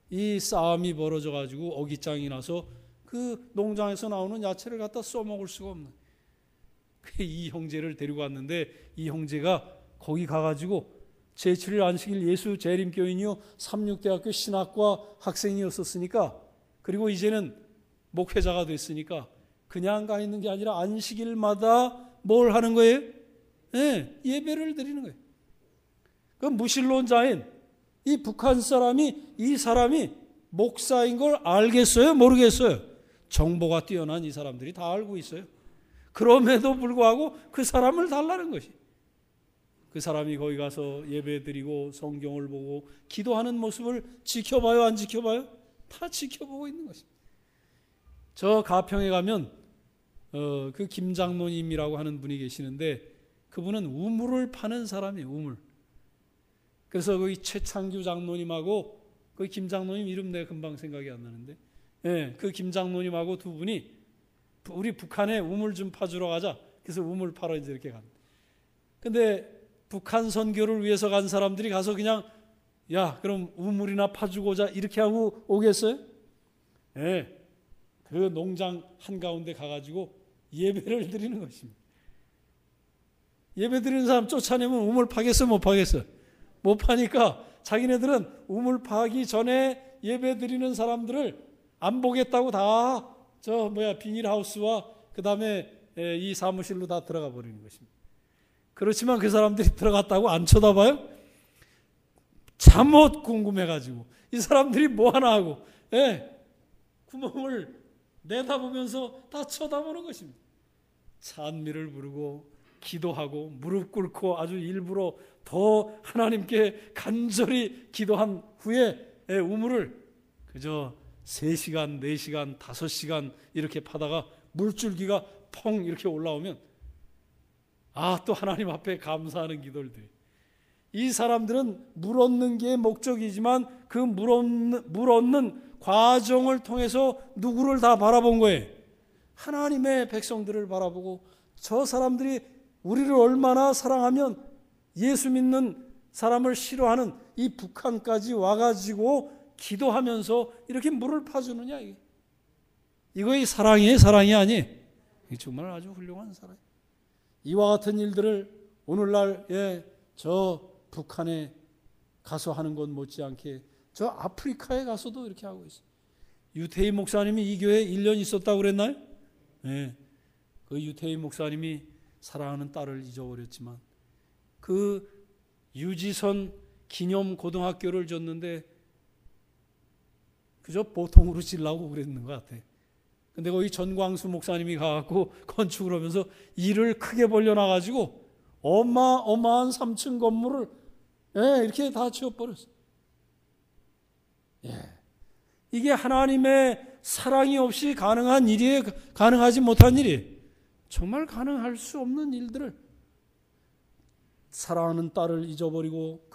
이 싸움이 벌어져가지고 어깃장이 나서 그 농장에서 나오는 야채를 갖다 써먹을 수가 없는 이 형제를 데리고 왔는데 이 형제가 거기 가가지고 제7일 안식일 예수 재림교인이요 36대학교 신학과 학생이었었으니까 그리고 이제는 목회자가 됐으니까 그냥 가 있는 게 아니라 안식일마다 뭘 하는 거예요? 예배를 드리는 거예요. 그 무신론자인 이 북한 사람이, 이 사람이 목사인 걸 알겠어요? 모르겠어요? 정보가 뛰어난 이 사람들이 다 알고 있어요. 그럼에도 불구하고 그 사람을 달라는 것이. 그 사람이 거기 가서 예배 드리고 성경을 보고 기도하는 모습을 지켜봐요, 안 지켜봐요? 다 지켜보고 있는 것입니다. 저 가평에 가면 그 김장로님이라고 하는 분이 계시는데, 그분은 우물을 파는 사람이에요. 우물. 그래서 거기 최창규 장로님하고 그 김장로님 이름 내가 금방 생각이 안 나는데, 그 김장로님하고 두 분이 우리 북한에 우물 좀 파주러 가자. 그래서 우물 파러 이제 이렇게 갑니다. 근데 북한 선교를 위해서 간 사람들이 가서 그냥 야, 그럼 우물이나 파주고자 이렇게 하고 오겠어요? 그 농장 한가운데 가가지고 예배를 드리는 것입니다. 예배 드리는 사람 쫓아내면 우물 파겠어, 못 파겠어? 못 파니까 자기네들은 우물 파기 전에 예배 드리는 사람들을 안 보겠다고 다 비닐하우스와 그 다음에 이 사무실로 다 들어가 버리는 것입니다. 그렇지만 그 사람들이 들어갔다고 안 쳐다봐요? 잠옷 궁금해가지고 이 사람들이 뭐 하나 하고 구멍을 내다보면서 다 쳐다보는 것입니다. 찬미를 부르고 기도하고 무릎 꿇고 아주 일부러 더 하나님께 간절히 기도한 후에 우물을 그저 3시간, 4시간, 5시간 이렇게 파다가 물줄기가 펑 이렇게 올라오면 또 하나님 앞에 감사하는 기도를 드려요. 이 사람들은 물 얻는 게 목적이지만 그 물 얻는 과정을 통해서 누구를 다 바라본 거예요? 하나님의 백성들을 바라보고, 저 사람들이 우리를 얼마나 사랑하면 예수 믿는 사람을 싫어하는 이 북한까지 와가지고 기도하면서 이렇게 물을 파주느냐. 이거 사랑이에요? 사랑이 아니에요? 정말 아주 훌륭한 사랑. 이와 같은 일들을 오늘날 저 북한에 가서 하는 것 못지않게 저 아프리카에 가서도 이렇게 하고 있어요. 유태인 목사님이 이 교회에 1년 있었다고 그랬나요? 그 유태인 목사님이 사랑하는 딸을 잊어버렸지만 그 유지선 기념 고등학교를 줬는데 그저 보통으로 지려고 그랬는 것 같아요. 근데 거기 전광수 목사님이 가갖고 건축을 하면서 일을 크게 벌려놔가지고 어마어마한 3층 건물을 이렇게 다 지어버렸어요. 이게 하나님의 사랑이 없이 가능한 일이에요? 가능하지 못한 일이에요? 정말 가능할 수 없는 일들을 사랑하는 딸을 잊어버리고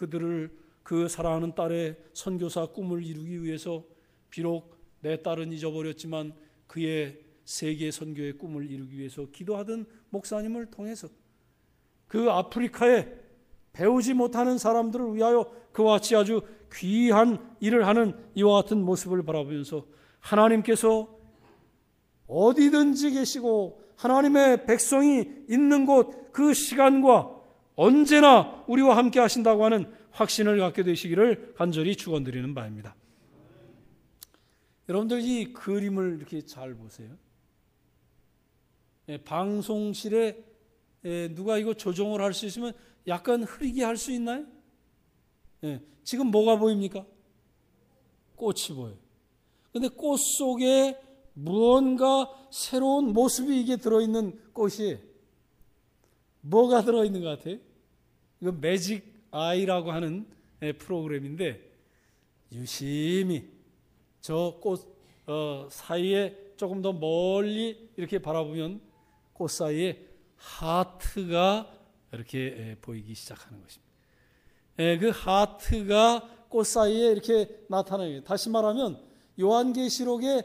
그 사랑하는 딸의 선교사 꿈을 이루기 위해서 비록 내 딸은 잊어버렸지만 그의 세계 선교의 꿈을 이루기 위해서 기도하던 목사님을 통해서 그 아프리카에 배우지 못하는 사람들을 위하여 그와 같이 아주 귀한 일을 하는 이와 같은 모습을 바라보면서 하나님께서 어디든지 계시고 하나님의 백성이 있는 곳 그 시간과 언제나 우리와 함께 하신다고 하는 확신을 갖게 되시기를 간절히 축원드리는 바입니다. 여러분들 이 그림을 이렇게 잘 보세요. 방송실에 누가 이거 조정을 할 수 있으면 약간 흐리게 할 수 있나요? 지금 뭐가 보입니까? 꽃이 보여요. 그런데 꽃 속에 무언가 새로운 모습이 이게 들어있는 꽃이 뭐가 들어있는 것 같아요? 이거 매직 아이라고 하는 프로그램인데 유심히 저 꽃 사이에 조금 더 멀리 이렇게 바라보면 꽃 사이에 하트가 이렇게 보이기 시작하는 것입니다. 그 하트가 꽃 사이에 이렇게 나타나요. 다시 말하면 요한계시록에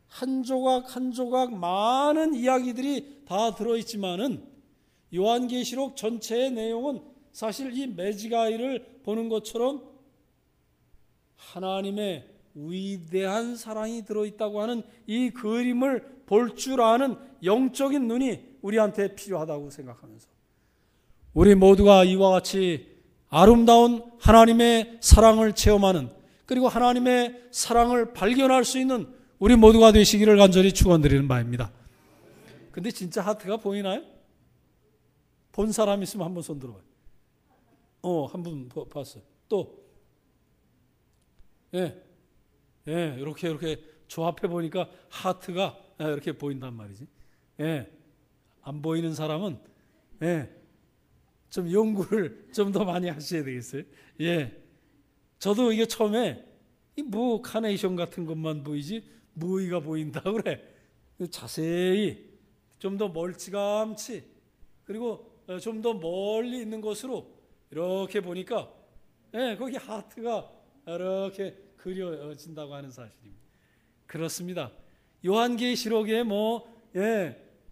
한 조각 한 조각 많은 이야기들이 다 들어있지만은 요한계시록 전체의 내용은 사실 이 매직아이를 보는 것처럼 하나님의 위대한 사랑이 들어있다고 하는 이 그림을 볼 줄 아는 영적인 눈이 우리한테 필요하다고 생각하면서 우리 모두가 이와 같이 아름다운 하나님의 사랑을 체험하는, 그리고 하나님의 사랑을 발견할 수 있는 우리 모두가 되시기를 간절히 축원드리는 바입니다. 근데 진짜 하트가 보이나요? 본 사람 있으면 한번 손 들어봐요. 한 분 봤어요. 또, 이렇게 조합해 보니까 하트가 이렇게 보인단 말이지. 안 보이는 사람은 좀 연구를 좀 더 많이 하셔야 되겠어요. 저도 이게 처음에 뭐 카네이션 같은 것만 보이지 무의가 보인다 그래. 자세히 좀 더 멀찌감치 그리고 좀 더 멀리 있는 곳으로 이렇게 보니까 거기 하트가 이렇게 그려진다고 하는 사실입니다. 그렇습니다. 요한계시록에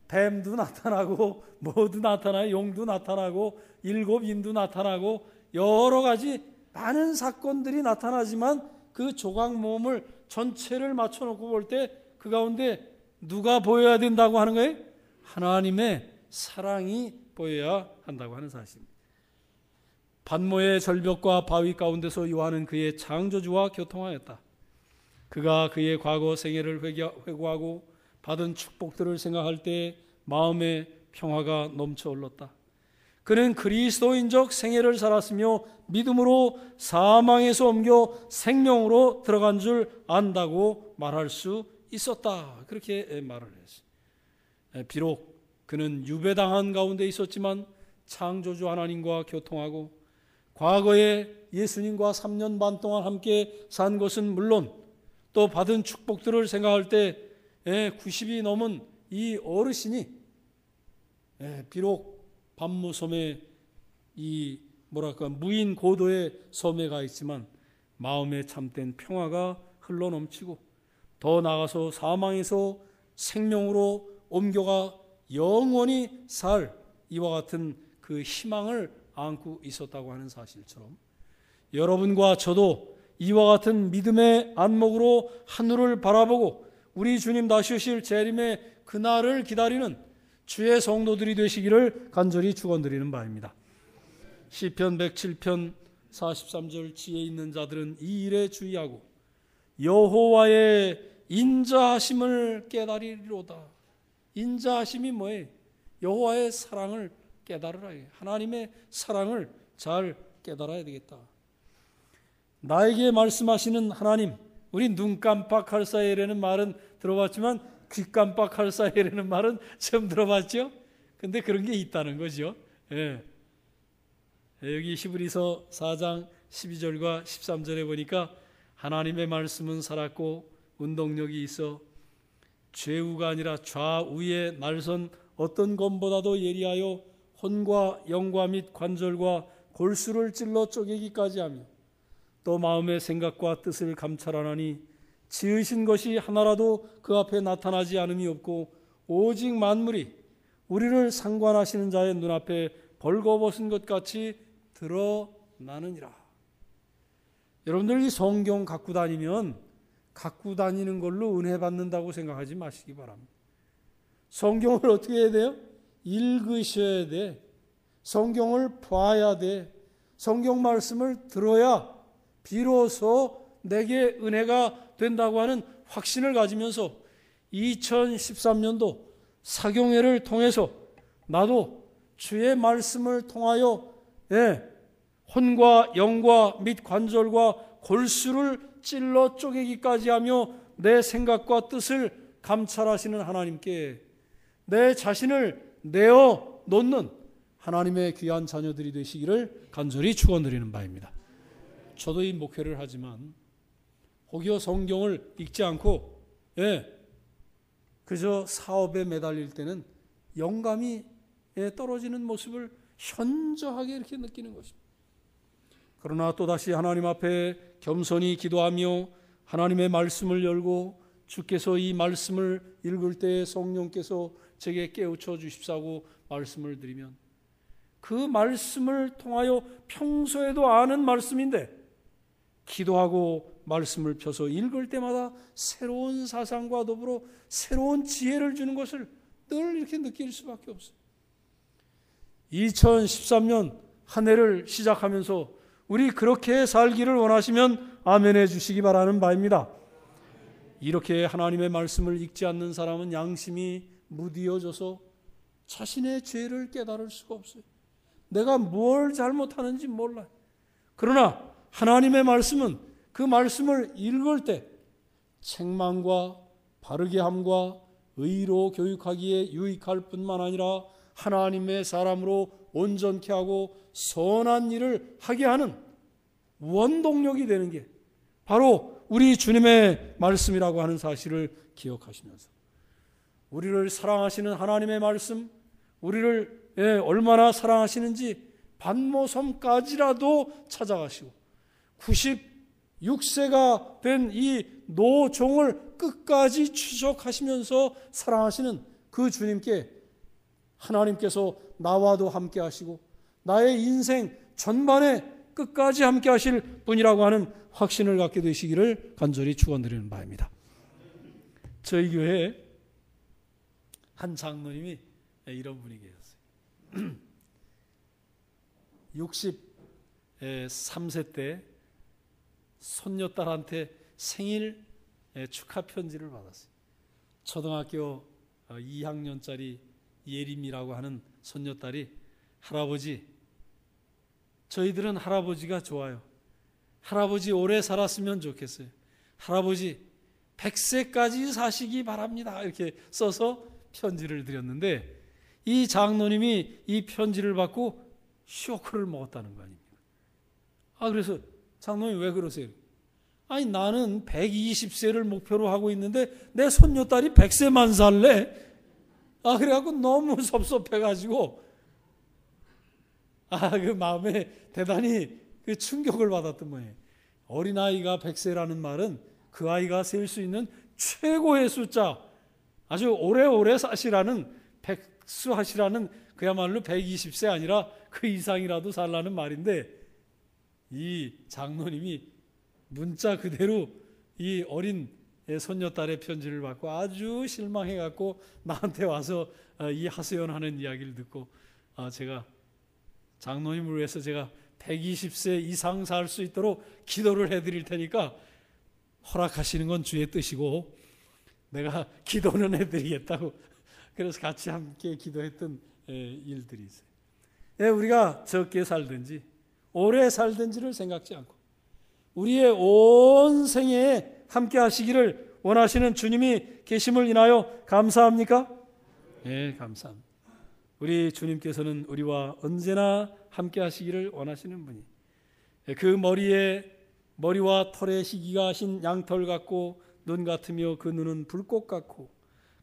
뱀도 나타나고 뭐도 나타나요. 용도 나타나고 일곱 인도 나타나고 여러 가지 많은 사건들이 나타나지만 그 조각 모음을 전체를 맞춰놓고 볼 때 그 가운데 누가 보여야 된다고 하는 거예요? 하나님의 사랑이 보여야 한다고 하는 사실입니다. 반모의 절벽과 바위 가운데서 요한은 그의 창조주와 교통하였다. 그가 그의 과거 생애를 회고하고 받은 축복들을 생각할 때 마음의 평화가 넘쳐 흘렀다. 그는 그리스도인적 생애를 살았으며 믿음으로 사망에서 옮겨 생명으로 들어간 줄 안다고 말할 수 있었다. 그렇게 말을 했어요. 비록 그는 유배당한 가운데 있었지만 창조주 하나님과 교통하고 과거에 예수님과 3년 반 동안 함께 산 것은 물론 또 받은 축복들을 생각할 때 90이 넘은 이 어르신이 비록 반모섬에 이 무인 고도의 섬에 가 있지만 마음에 참된 평화가 흘러넘치고 더 나아가서 사망에서 생명으로 옮겨가 영원히 살 이와 같은 그 희망을 안고 있었다고 하는 사실처럼 여러분과 저도 이와 같은 믿음의 안목으로 하늘을 바라보고 우리 주님 다시 오실 재림의 그날을 기다리는 주의 성도들이 되시기를 간절히 축원드리는 바입니다. 시편 107편 43절 지혜 있는 자들은 이 일에 주의하고 여호와의 인자하심을 깨달으리로다. 인자하심이 뭐예요? 여호와의 사랑을 깨달으라. 하나님의 사랑을 잘 깨달아야 되겠다. 나에게 말씀하시는 하나님, 우리 눈 깜빡할 사이라는 말은 들어봤지만 귀 깜빡할 사이라는 말은 처음 들어봤죠? 근데 그런 게 있다는 거죠. 여기 히브리서 4장 12절과 13절에 보니까 하나님의 말씀은 살았고 운동력이 있어 좌우가 아니라 좌우에 날선 어떤 검보다도 예리하여 혼과 영과 및 관절과 골수를 찔러 쪼개기까지 하며 또 마음의 생각과 뜻을 감찰하나니 지으신 것이 하나라도 그 앞에 나타나지 않음이 없고 오직 만물이 우리를 상관하시는 자의 눈앞에 벌거벗은 것 같이 드러나느니라. 여러분들 이 성경 갖고 다니면 갖고 다니는 걸로 은혜 받는다고 생각하지 마시기 바랍니다. 성경을 어떻게 해야 돼요? 읽으셔야 돼. 성경을 봐야 돼. 성경 말씀을 들어야 비로소 내게 은혜가 된다고 하는 확신을 가지면서 2013년도 사경회를 통해서 나도 주의 말씀을 통하여 혼과 영과 및 관절과 골수를 찔러 쪼개기까지 하며 내 생각과 뜻을 감찰하시는 하나님께 내 자신을 내어 놓는 하나님의 귀한 자녀들이 되시기를 간절히 축원드리는 바입니다. 저도 이 목회를 하지만 혹여 성경을 읽지 않고 그저 사업에 매달릴 때는 영감이 떨어지는 모습을 현저하게 이렇게 느끼는 것입니다. 그러나 또다시 하나님 앞에 겸손히 기도하며 하나님의 말씀을 열고 주께서 이 말씀을 읽을 때 성령께서 제게 깨우쳐 주십사고 말씀을 드리면 그 말씀을 통하여 평소에도 아는 말씀인데 기도하고 말씀을 펴서 읽을 때마다 새로운 사상과 더불어 새로운 지혜를 주는 것을 늘 이렇게 느낄 수밖에 없어요. 2013년 한 해를 시작하면서 우리 그렇게 살기를 원하시면 아멘해 주시기 바라는 바입니다. 이렇게 하나님의 말씀을 읽지 않는 사람은 양심이 무디어져서 자신의 죄를 깨달을 수가 없어요. 내가 뭘 잘못하는지 몰라요. 그러나 하나님의 말씀은 그 말씀을 읽을 때 책망과 바르게 함과 의로 교육하기에 유익할 뿐만 아니라 하나님의 사람으로 온전케 하고 선한 일을 하게 하는 원동력이 되는 게 바로 우리 주님의 말씀이라고 하는 사실을 기억하시면서 우리를 사랑하시는 하나님의 말씀, 우리를 얼마나 사랑하시는지 반모섬까지라도 찾아가시고 96세가 된 이 노종을 끝까지 추적하시면서 사랑하시는 그 주님께 하나님께서 나와도 함께 하시고 나의 인생 전반에 끝까지 함께 하실 분이라고 하는 확신을 갖게 되시기를 간절히 축원드리는 바입니다. 저희 교회에 한 장로님이 이런 분이 계셨어요. 63세 때 손녀딸한테 생일 축하 편지를 받았어요. 초등학교 2학년짜리 예림이라고 하는 손녀딸이 할아버지, 저희들은 할아버지가 좋아요. 할아버지 오래 살았으면 좋겠어요. 할아버지 100세까지 사시기 바랍니다. 이렇게 써서 편지를 드렸는데 이 장로님이 이 편지를 받고 쇼크를 먹었다는 거 아닙니까? 그래서 장로님 왜 그러세요? 아니 나는 120세를 목표로 하고 있는데 내 손녀딸이 100세만 살래? 그래갖고 너무 섭섭해가지고 그 마음에 대단히 그 충격을 받았던 모양이에요. 어린아이가 100세라는 말은 그 아이가 셀 수 있는 최고의 숫자, 아주 오래오래 사시라는 백수하시라는 그야말로 120세 아니라 그 이상이라도 살라는 말인데 이 장로님이 문자 그대로 이 어린 손녀딸의 편지를 받고 아주 실망해갖고 나한테 와서 이 하소연하는 이야기를 듣고 제가 장로님을 위해서 제가 120세 이상 살 수 있도록 기도를 해드릴 테니까 허락하시는 건 주의 뜻이고 내가 기도는 해드리겠다고 그래서 같이 함께 기도했던 일들이 있어요. 우리가 적게 살든지 오래 살든지를 생각지 않고 우리의 온 생애에 함께 하시기를 원하시는 주님이 계심을 인하여 감사합니까? 네, 감사합니다. 우리 주님께서는 우리와 언제나 함께 하시기를 원하시는 분이 그 머리와 털의 희기가 흰 양털 같고 눈 같으며 그 눈은 불꽃 같고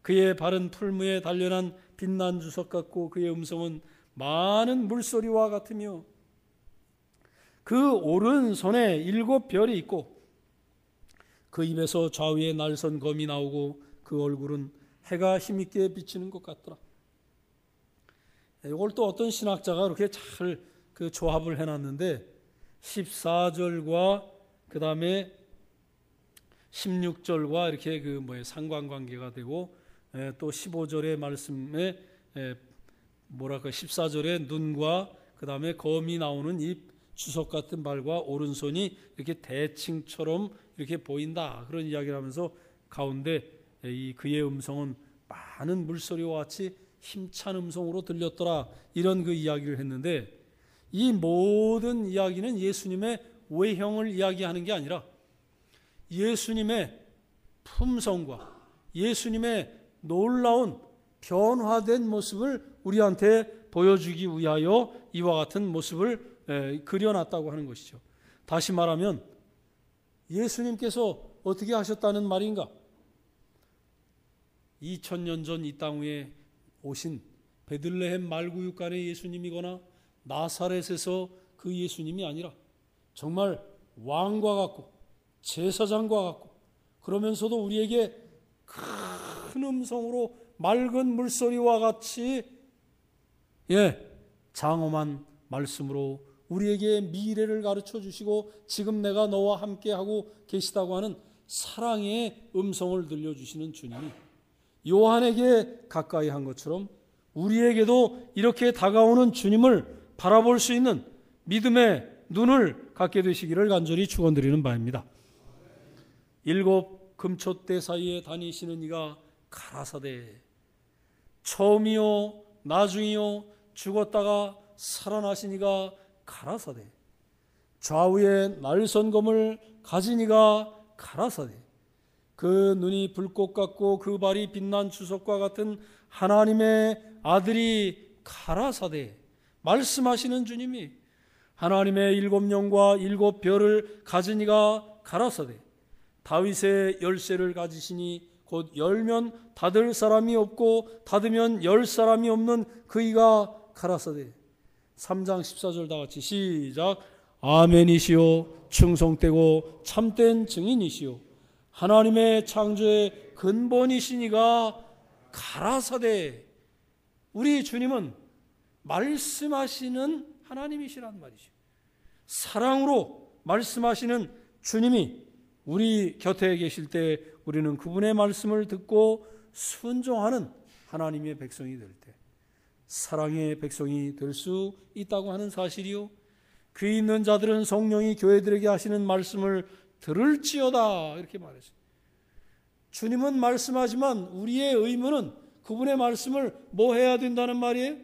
그의 발은 풀무에 단련한 빛난 주석 같고 그의 음성은 많은 물소리와 같으며 그 오른손에 7별이 있고 그 입에서 좌우에 날선 검이 나오고 그 얼굴은 해가 힘있게 비치는 것 같더라. 이걸 또 어떤 신학자가 이렇게 잘 그 조합을 해놨는데 14절과 그 다음에 16절과 이렇게 상관관계가 되고 또 15절의 말씀에 14절에 눈과 그 다음에 검이 나오는 입 주석 같은 발과 오른손이 이렇게 대칭처럼 이렇게 보인다 그런 이야기를 하면서 가운데 그의 음성은 많은 물소리와 같이 힘찬 음성으로 들렸더라 이런 그 이야기를 했는데 이 모든 이야기는 예수님의 외형을 이야기하는 게 아니라 예수님의 품성과 예수님의 놀라운 변화된 모습을 우리한테 보여주기 위하여 이와 같은 모습을 그려놨다고 하는 것이죠. 다시 말하면 예수님께서 어떻게 하셨다는 말인가? 2000년 전 이 땅 위에 오신 베들레헴 말구육간의 예수님이거나 나사렛에서 그 예수님이 아니라 정말 왕과 같고 제사장과 같고 그러면서도 우리에게 큰 음성으로 맑은 물소리와 같이 장엄한 말씀으로 우리에게 미래를 가르쳐 주시고 지금 내가 너와 함께하고 계시다고 하는 사랑의 음성을 들려주시는 주님이 요한에게 가까이 한 것처럼 우리에게도 이렇게 다가오는 주님을 바라볼 수 있는 믿음의 눈을 갖게 되시기를 간절히 축원드리는 바입니다. 7 금초대 사이에 다니시는 이가 가라사대 처음이요 나중이요 죽었다가 살아나시니가 가라사대 좌우에 날선검을 가지니가 가라사대 그 눈이 불꽃 같고 그 발이 빛난 주석과 같은 하나님의 아들이 가라사대 말씀하시는 주님이 하나님의 7영과 7별을 가지니가 가라사대 다윗의 열쇠를 가지시니 곧 열면 닫을 사람이 없고 닫으면 열 사람이 없는 그이가 가라사대 3장 14절 다 같이 시작 아멘이시오 충성되고 참된 증인이시오 하나님의 창조의 근본이시니가 가라사대 우리 주님은 말씀하시는 하나님이시란 말이죠. 사랑으로 말씀하시는 주님이 우리 곁에 계실 때 우리는 그분의 말씀을 듣고 순종하는 하나님의 백성이 될 때 사랑의 백성이 될 수 있다고 하는 사실이요. 귀 있는 자들은 성령이 교회들에게 하시는 말씀을 들을지어다 이렇게 말했어요. 주님은 말씀하지만 우리의 의무는 그분의 말씀을 뭐 해야 된다는 말이에요?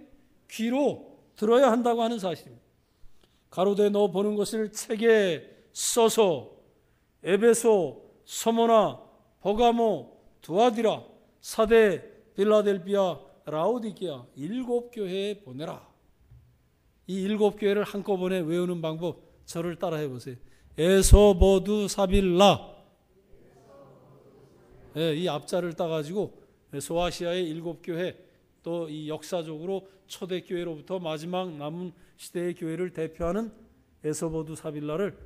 귀로 들어야 한다고 하는 사실입니다. 가로되 너 보는 것을 책에 써서 에베소, 서모나, 버가모, 두아디라, 사대, 빌라델비아, 라오디게아 7교회에 보내라. 이 7교회를 한꺼번에 외우는 방법 저를 따라해 보세요. 에서버두 사빌라 이 앞자를 따가지고 소아시아의 7교회 또 이 역사적으로 초대교회로부터 마지막 남은 시대의 교회를 대표하는 에서버두 사빌라를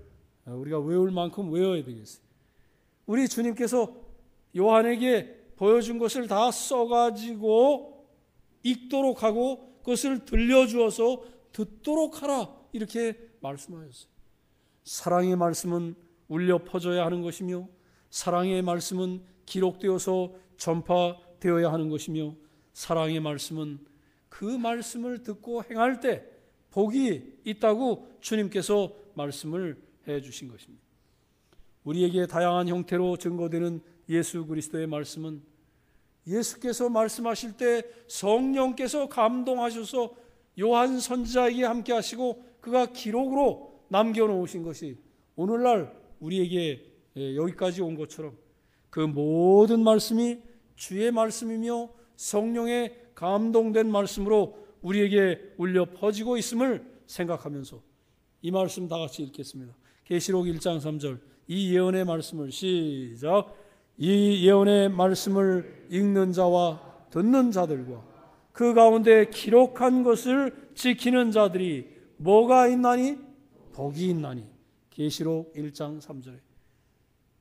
우리가 외울 만큼 외워야 되겠어요. 우리 주님께서 요한에게 보여준 것을 다 써가지고 읽도록 하고 그것을 들려주어서 듣도록 하라 이렇게 말씀하셨어요. 사랑의 말씀은 울려 퍼져야 하는 것이며 사랑의 말씀은 기록되어서 전파되어야 하는 것이며 사랑의 말씀은 그 말씀을 듣고 행할 때 복이 있다고 주님께서 말씀을 해 주신 것입니다. 우리에게 다양한 형태로 증거되는 예수 그리스도의 말씀은 예수께서 말씀하실 때 성령께서 감동하셔서 요한 선지자에게 함께 하시고 그가 기록으로 남겨놓으신 것이 오늘날 우리에게 여기까지 온 것처럼 그 모든 말씀이 주의 말씀이며 성령의 감동된 말씀으로 우리에게 울려 퍼지고 있음을 생각하면서 이 말씀 다 같이 읽겠습니다. 계시록 1장 3절 이 예언의 말씀을 시작 이 예언의 말씀을 읽는 자와 듣는 자들과 그 가운데 기록한 것을 지키는 자들이 뭐가 있나니? 복이 있나니. 계시록 1장 3절에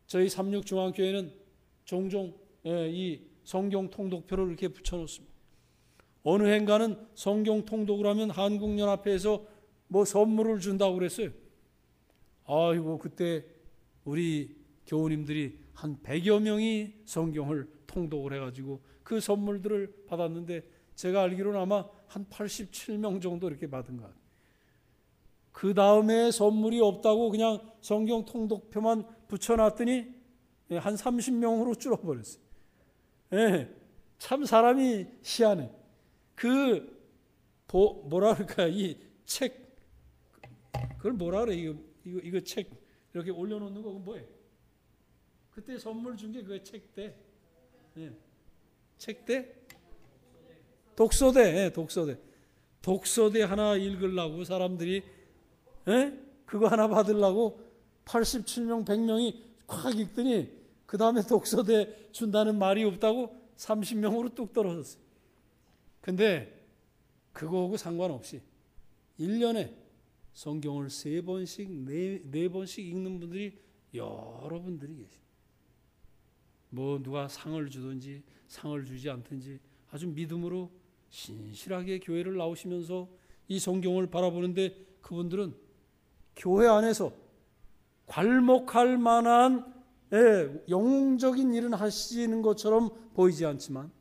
저희 삼육중앙교회는 종종 이 성경 통독표를 이렇게 붙여놓습니다. 어느 해인가는 성경 통독을 하면 한국연합회에서 뭐 선물을 준다고 그랬어요. 아이고 그때 우리 교우님들이 한 100여 명이 성경을 통독을 해가지고 그 선물들을 받았는데 제가 알기로는 아마 한 87명 정도 이렇게 받은 것 같아요. 그 다음에 선물이 없다고 그냥 성경 통독표만 붙여놨더니 한 30명으로 줄어버렸어요. 참 사람이 희한해. 뭐라 그럴까 이 책 그걸 뭐라 그래 이거 책 이렇게 올려놓는 거 그건 뭐예요? 그때 선물 준 게 그게 책대. 책대? 독서대. 독서대 하나 읽으려고 사람들이 그거 하나 받으려고 87명 100명이 콱 읽더니 그 다음에 독서대 준다는 말이 없다고 30명으로 뚝 떨어졌어요. 근데 그거하고 상관없이 1년에 성경을 3번씩 4번씩 읽는 분들이 여러분들이 계십니다. 뭐 누가 상을 주든지 상을 주지 않든지 아주 믿음으로 신실하게 교회를 나오시면서 이 성경을 바라보는데 그분들은 교회 안에서 괄목할 만한 영웅적인 일은 하시는 것처럼 보이지 않지만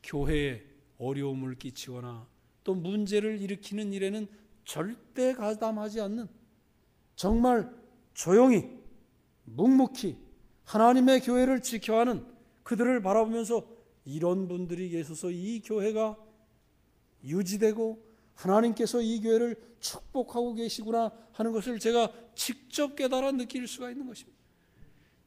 교회에 어려움을 끼치거나 또 문제를 일으키는 일에는 절대 가담하지 않는 정말 조용히 묵묵히 하나님의 교회를 지켜하는 그들을 바라보면서 이런 분들이 계셔서 이 교회가 유지되고 하나님께서 이 교회를 축복하고 계시구나 하는 것을 제가 직접 깨달아 느낄 수가 있는 것입니다.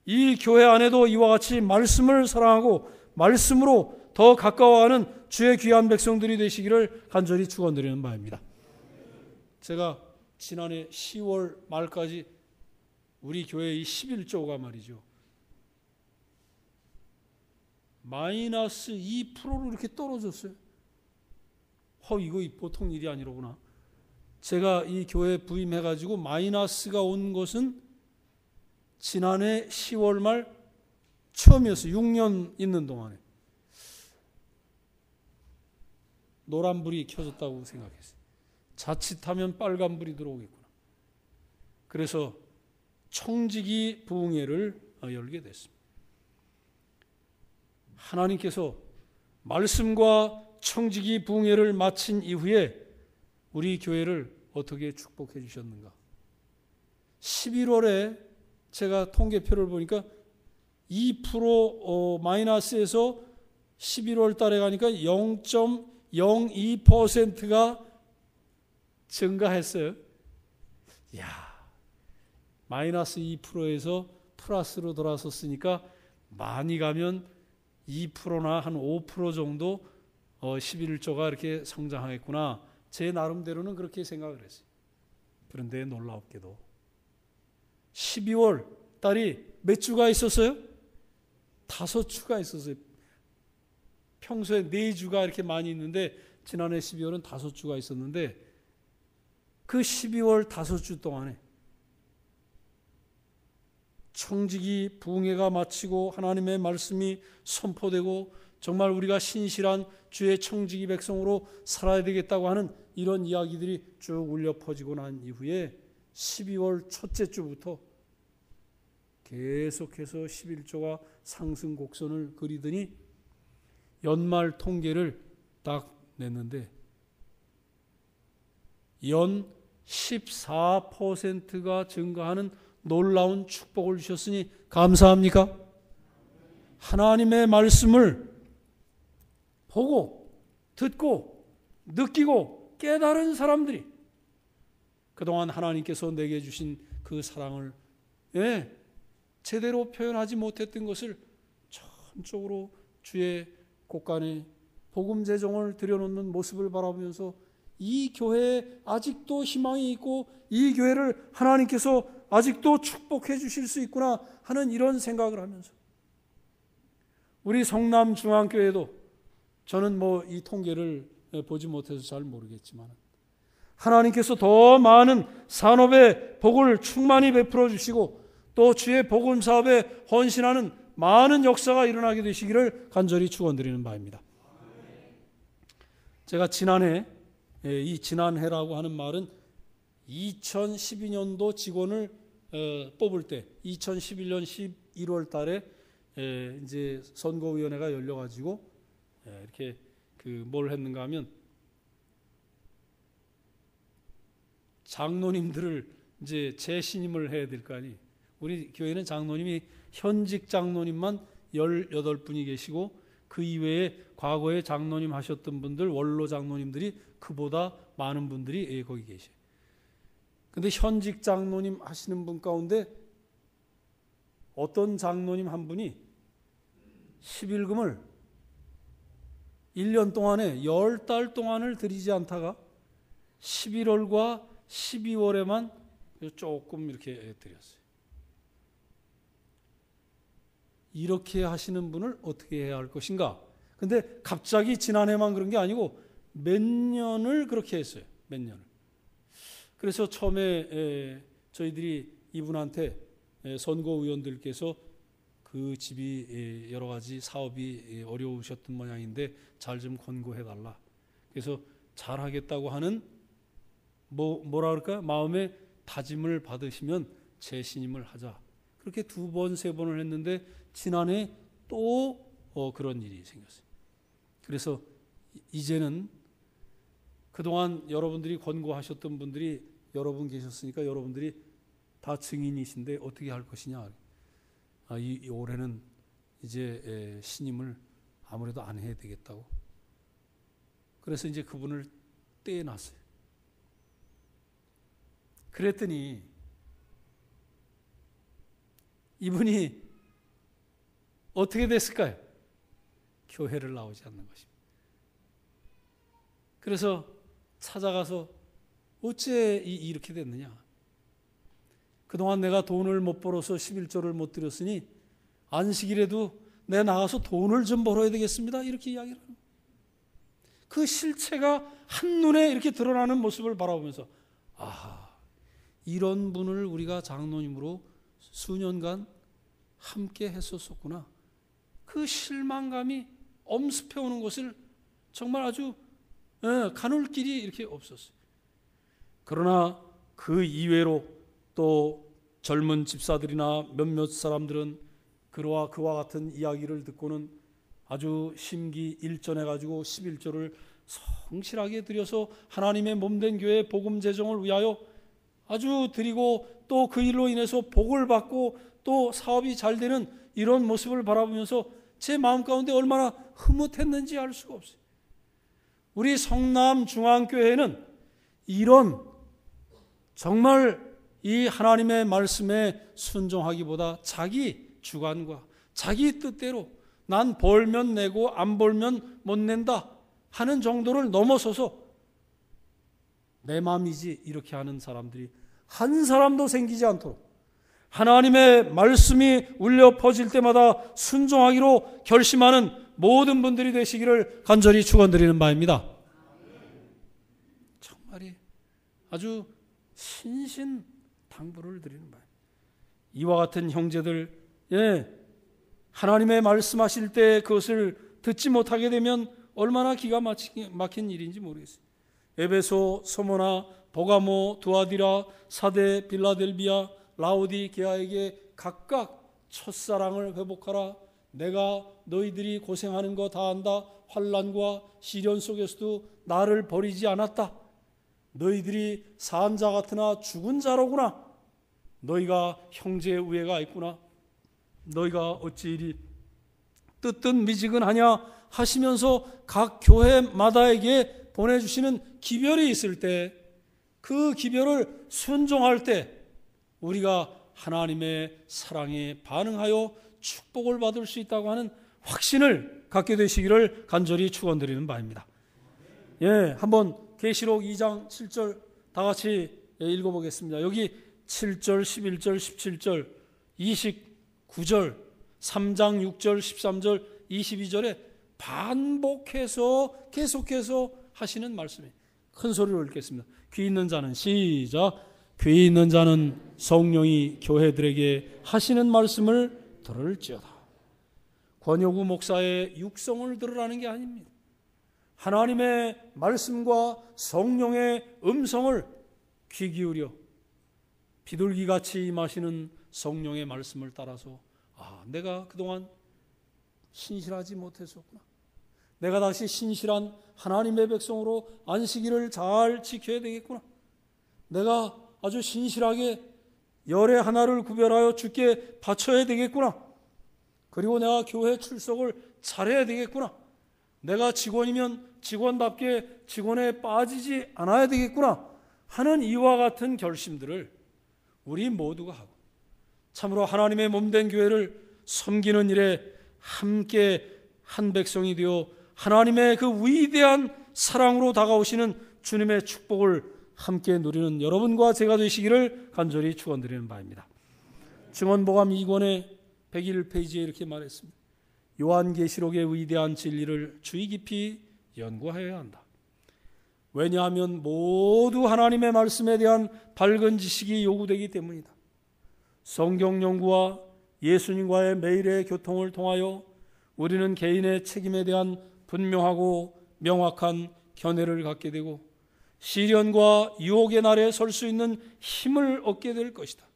이 교회 안에도 이와 같이 말씀을 사랑하고 말씀으로 더 가까워하는 주의 귀한 백성들이 되시기를 간절히 축원드리는 바입니다. 제가 지난해 10월 말까지 우리 교회의 11조가 말이죠, 마이너스 2%로 이렇게 떨어졌어요. 이거 보통 일이 아니로구나. 제가 이 교회에 부임해가지고 마이너스가 온 것은 지난해 10월 말 처음이었어요. 6년 있는 동안에. 노란불이 켜졌다고 생각했어요. 자칫하면 빨간불이 들어오겠구나. 그래서 청지기 부흥회를 열게 됐습니다. 하나님께서 말씀과 청지기 부흥회를 마친 이후에 우리 교회를 어떻게 축복해 주셨는가. 11월에 제가 통계표를 보니까 2% 마이너스에서 11월 달에 가니까 0.02%가 증가했어요. 이야, 마이너스 2%에서 플러스로 돌아섰으니까 많이 가면 2%나 한 5% 정도 11조가 이렇게 성장하겠구나. 제 나름대로는 그렇게 생각을 했어요. 그런데 놀랍게도 12월 달이 몇 주가 있었어요? 5주가 있었어요. 평소에 4주가 이렇게 많이 있는데 지난해 12월은 5주가 있었는데 그 12월 5주 동안에 청지기 부흥회가 마치고 하나님의 말씀이 선포되고 정말 우리가 신실한 주의 청지기 백성으로 살아야 되겠다고 하는 이런 이야기들이 쭉 울려 퍼지고 난 이후에 12월 첫째 주부터 계속해서 11조가 상승 곡선을 그리더니 연말 통계를 딱 냈는데 연 14%가 증가하는 놀라운 축복을 주셨으니 감사합니까? 하나님의 말씀을 보고 듣고 느끼고 깨달은 사람들이 그동안 하나님께서 내게 주신 그 사랑을 제대로 표현하지 못했던 것을 전적으로 주의 곳간에 복음 제정을 들여놓는 모습을 바라보면서 이 교회에 아직도 희망이 있고 이 교회를 하나님께서 아직도 축복해 주실 수 있구나 하는 이런 생각을 하면서 우리 성남중앙교회도 저는 이 통계를 보지 못해서 잘 모르겠지만 하나님께서 더 많은 산업의 복을 충만히 베풀어 주시고 또 주의 복음 사업에 헌신하는 많은 역사가 일어나게 되시기를 간절히 축원드리는 바입니다. 제가 지난해, 이 지난해라고 하는 말은 2012년도 직원을 뽑을 때 2011년 11월 달에 이제 선거위원회가 열려가지고 이렇게 뭘 했는가 하면 장로님들을 이제 재신임을 해야 될 거 아니. 우리 교회는 장로님이 현직 장로님만 18분이 계시고 그 이외에 과거에 장로님 하셨던 분들 원로 장로님들이 그보다 많은 분들이 거기 계셔요. 근데 현직 장로님 하시는 분 가운데 어떤 장로님 한 분이 11금을 1년 동안에 10달 동안을 드리지 않다가 11월과 12월에만 조금 이렇게 드렸어요. 이렇게 하시는 분을 어떻게 해야 할 것인가? 근데 갑자기 지난해만 그런 게 아니고 몇 년을 그렇게 했어요. 몇 년을. 그래서 처음에 저희들이 이분한테 선거위원들께서 그 집이 여러 가지 사업이 어려우셨던 모양인데 잘 좀 권고해달라. 그래서 잘하겠다고 하는 뭐라 그럴까? 마음의 다짐을 받으시면 재신임을 하자. 그렇게 2번, 3번을 했는데 지난해 또 그런 일이 생겼어요. 그래서 이제는 그동안 여러분들이 권고하셨던 분들이 여러 분 계셨으니까 여러분들이 다 증인이신데 어떻게 할 것이냐. 이 올해는 이제 신임을 아무래도 안 해야 되겠다고. 그래서 이제 그분을 떼어놨어요. 그랬더니 이분이 어떻게 됐을까요? 교회를 나오지 않는 것입니다. 그래서 찾아가서 어째 이렇게 됐느냐? 그동안 내가 돈을 못 벌어서 11조를 못 드렸으니 안식일에도 내가 나가서 돈을 좀 벌어야 되겠습니다. 이렇게 이야기를 합니다. 그 실체가 한눈에 이렇게 드러나는 모습을 바라보면서 아하, 이런 분을 우리가 장로님으로 수년간 함께 했었구나. 그 실망감이 엄습해오는 것을 정말 아주 가눌 길이 이렇게 없었어요. 그러나 그 이외로 또 젊은 집사들이나 몇몇 사람들은 그와 같은 이야기를 듣고는 아주 심기일전해가지고 11조를 성실하게 드려서 하나님의 몸된 교회 복음 제정을 위하여 아주 드리고 또 그 일로 인해서 복을 받고 또 사업이 잘 되는 이런 모습을 바라보면서 제 마음 가운데 얼마나 흐뭇했는지 알 수가 없어요. 우리 성남중앙교회는 이런 정말 이 하나님의 말씀에 순종하기보다 자기 주관과 자기 뜻대로 난 벌면 내고 안 벌면 못 낸다 하는 정도를 넘어서서 내 마음이지 이렇게 하는 사람들이 한 사람도 생기지 않도록 하나님의 말씀이 울려 퍼질 때마다 순종하기로 결심하는 모든 분들이 되시기를 간절히 축원드리는 바입니다. 정말이 아주 신신당부를 드리는 바입니다. 이와 같은 형제들, 하나님의 말씀하실 때 그것을 듣지 못하게 되면 얼마나 기가 막힌 일인지 모르겠어요. 에베소, 소모나, 버가모, 두아디라, 사데, 빌라델비아, 라오디게아에게 각각 첫사랑을 회복하라. 내가 너희들이 고생하는 거 다 안다. 환난과 시련 속에서도 나를 버리지 않았다. 너희들이 산 자 같으나 죽은 자로구나. 너희가 형제의 우애가 있구나. 너희가 어찌 이리 뜨뜻 미지근하냐 하시면서 각 교회마다에게 보내주시는 기별이 있을 때 그 기별을 순종할 때 우리가 하나님의 사랑에 반응하여 축복을 받을 수 있다고 하는 확신을 갖게 되시기를 간절히 축원드리는 바입니다. 한번 계시록 2장 7절 다 같이 읽어보겠습니다. 여기 7절, 11절, 17절, 29절, 3장 6절, 13절, 22절에 반복해서 계속해서 하시는 말씀이에요. 큰 소리로 읽겠습니다. 귀 있는 자는 시작. 귀 있는 자는 성령이 교회들에게 하시는 말씀을 들을지어다. 권효구 목사의 육성을 들으라는 게 아닙니다. 하나님의 말씀과 성령의 음성을 귀 기울여 비둘기같이 임하시는 성령의 말씀을 따라서 내가 그동안 신실하지 못했었구나. 내가 다시 신실한 하나님의 백성으로 안식일을 잘 지켜야 되겠구나. 내가 아주 신실하게 열의 하나를 구별하여 주께 바쳐야 되겠구나. 그리고 내가 교회 출석을 잘해야 되겠구나. 내가 직원이면 직원답게 직원에 빠지지 않아야 되겠구나 하는 이와 같은 결심들을 우리 모두가 하고 참으로 하나님의 몸된 교회를 섬기는 일에 함께 한 백성이 되어 하나님의 그 위대한 사랑으로 다가오시는 주님의 축복을 함께 누리는 여러분과 제가 되시기를 간절히 축원드리는 바입니다. 증언보감 2권의 101페이지에 이렇게 말했습니다. 요한계시록의 위대한 진리를 주의 깊이 연구하여야 한다. 왜냐하면 모두 하나님의 말씀에 대한 밝은 지식이 요구되기 때문이다. 성경 연구와 예수님과의 매일의 교통을 통하여 우리는 개인의 책임에 대한 분명하고 명확한 견해를 갖게 되고 시련과 유혹의 날에 설 수 있는 힘을 얻게 될 것이다.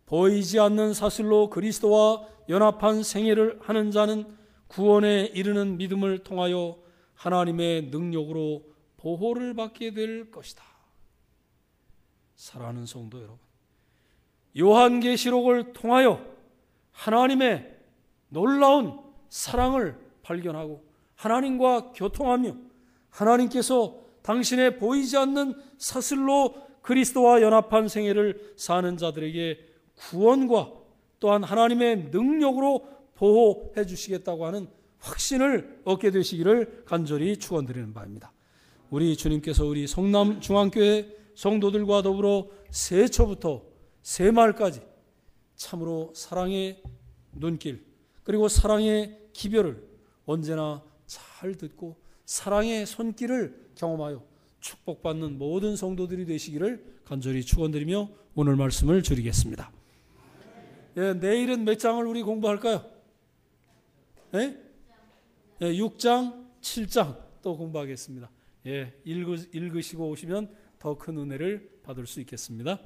보이지 않는 사슬로 그리스도와 연합한 생애를 하는 자는 구원에 이르는 믿음을 통하여 하나님의 능력으로 보호를 받게 될 것이다. 사랑하는 성도 여러분, 요한계시록을 통하여 하나님의 놀라운 사랑을 발견하고 하나님과 교통하며 하나님께서 당신의 보이지 않는 사슬로 그리스도와 연합한 생애를 사는 자들에게 구원과 또한 하나님의 능력으로 보호해 주시겠다고 하는 확신을 얻게 되시기를 간절히 축원드리는 바입니다. 우리 주님께서 우리 성남중앙교회 성도들과 더불어 새초부터 새말까지 참으로 사랑의 눈길 그리고 사랑의 기별을 언제나 잘 듣고 사랑의 손길을 경험하여 축복받는 모든 성도들이 되시기를 간절히 축원드리며 오늘 말씀을 줄이겠습니다. 예, 내일은 몇 장을 우리 공부할까요? 예? 6장, 7장 또 공부하겠습니다. 예, 읽으시고 오시면 더 큰 은혜를 받을 수 있겠습니다.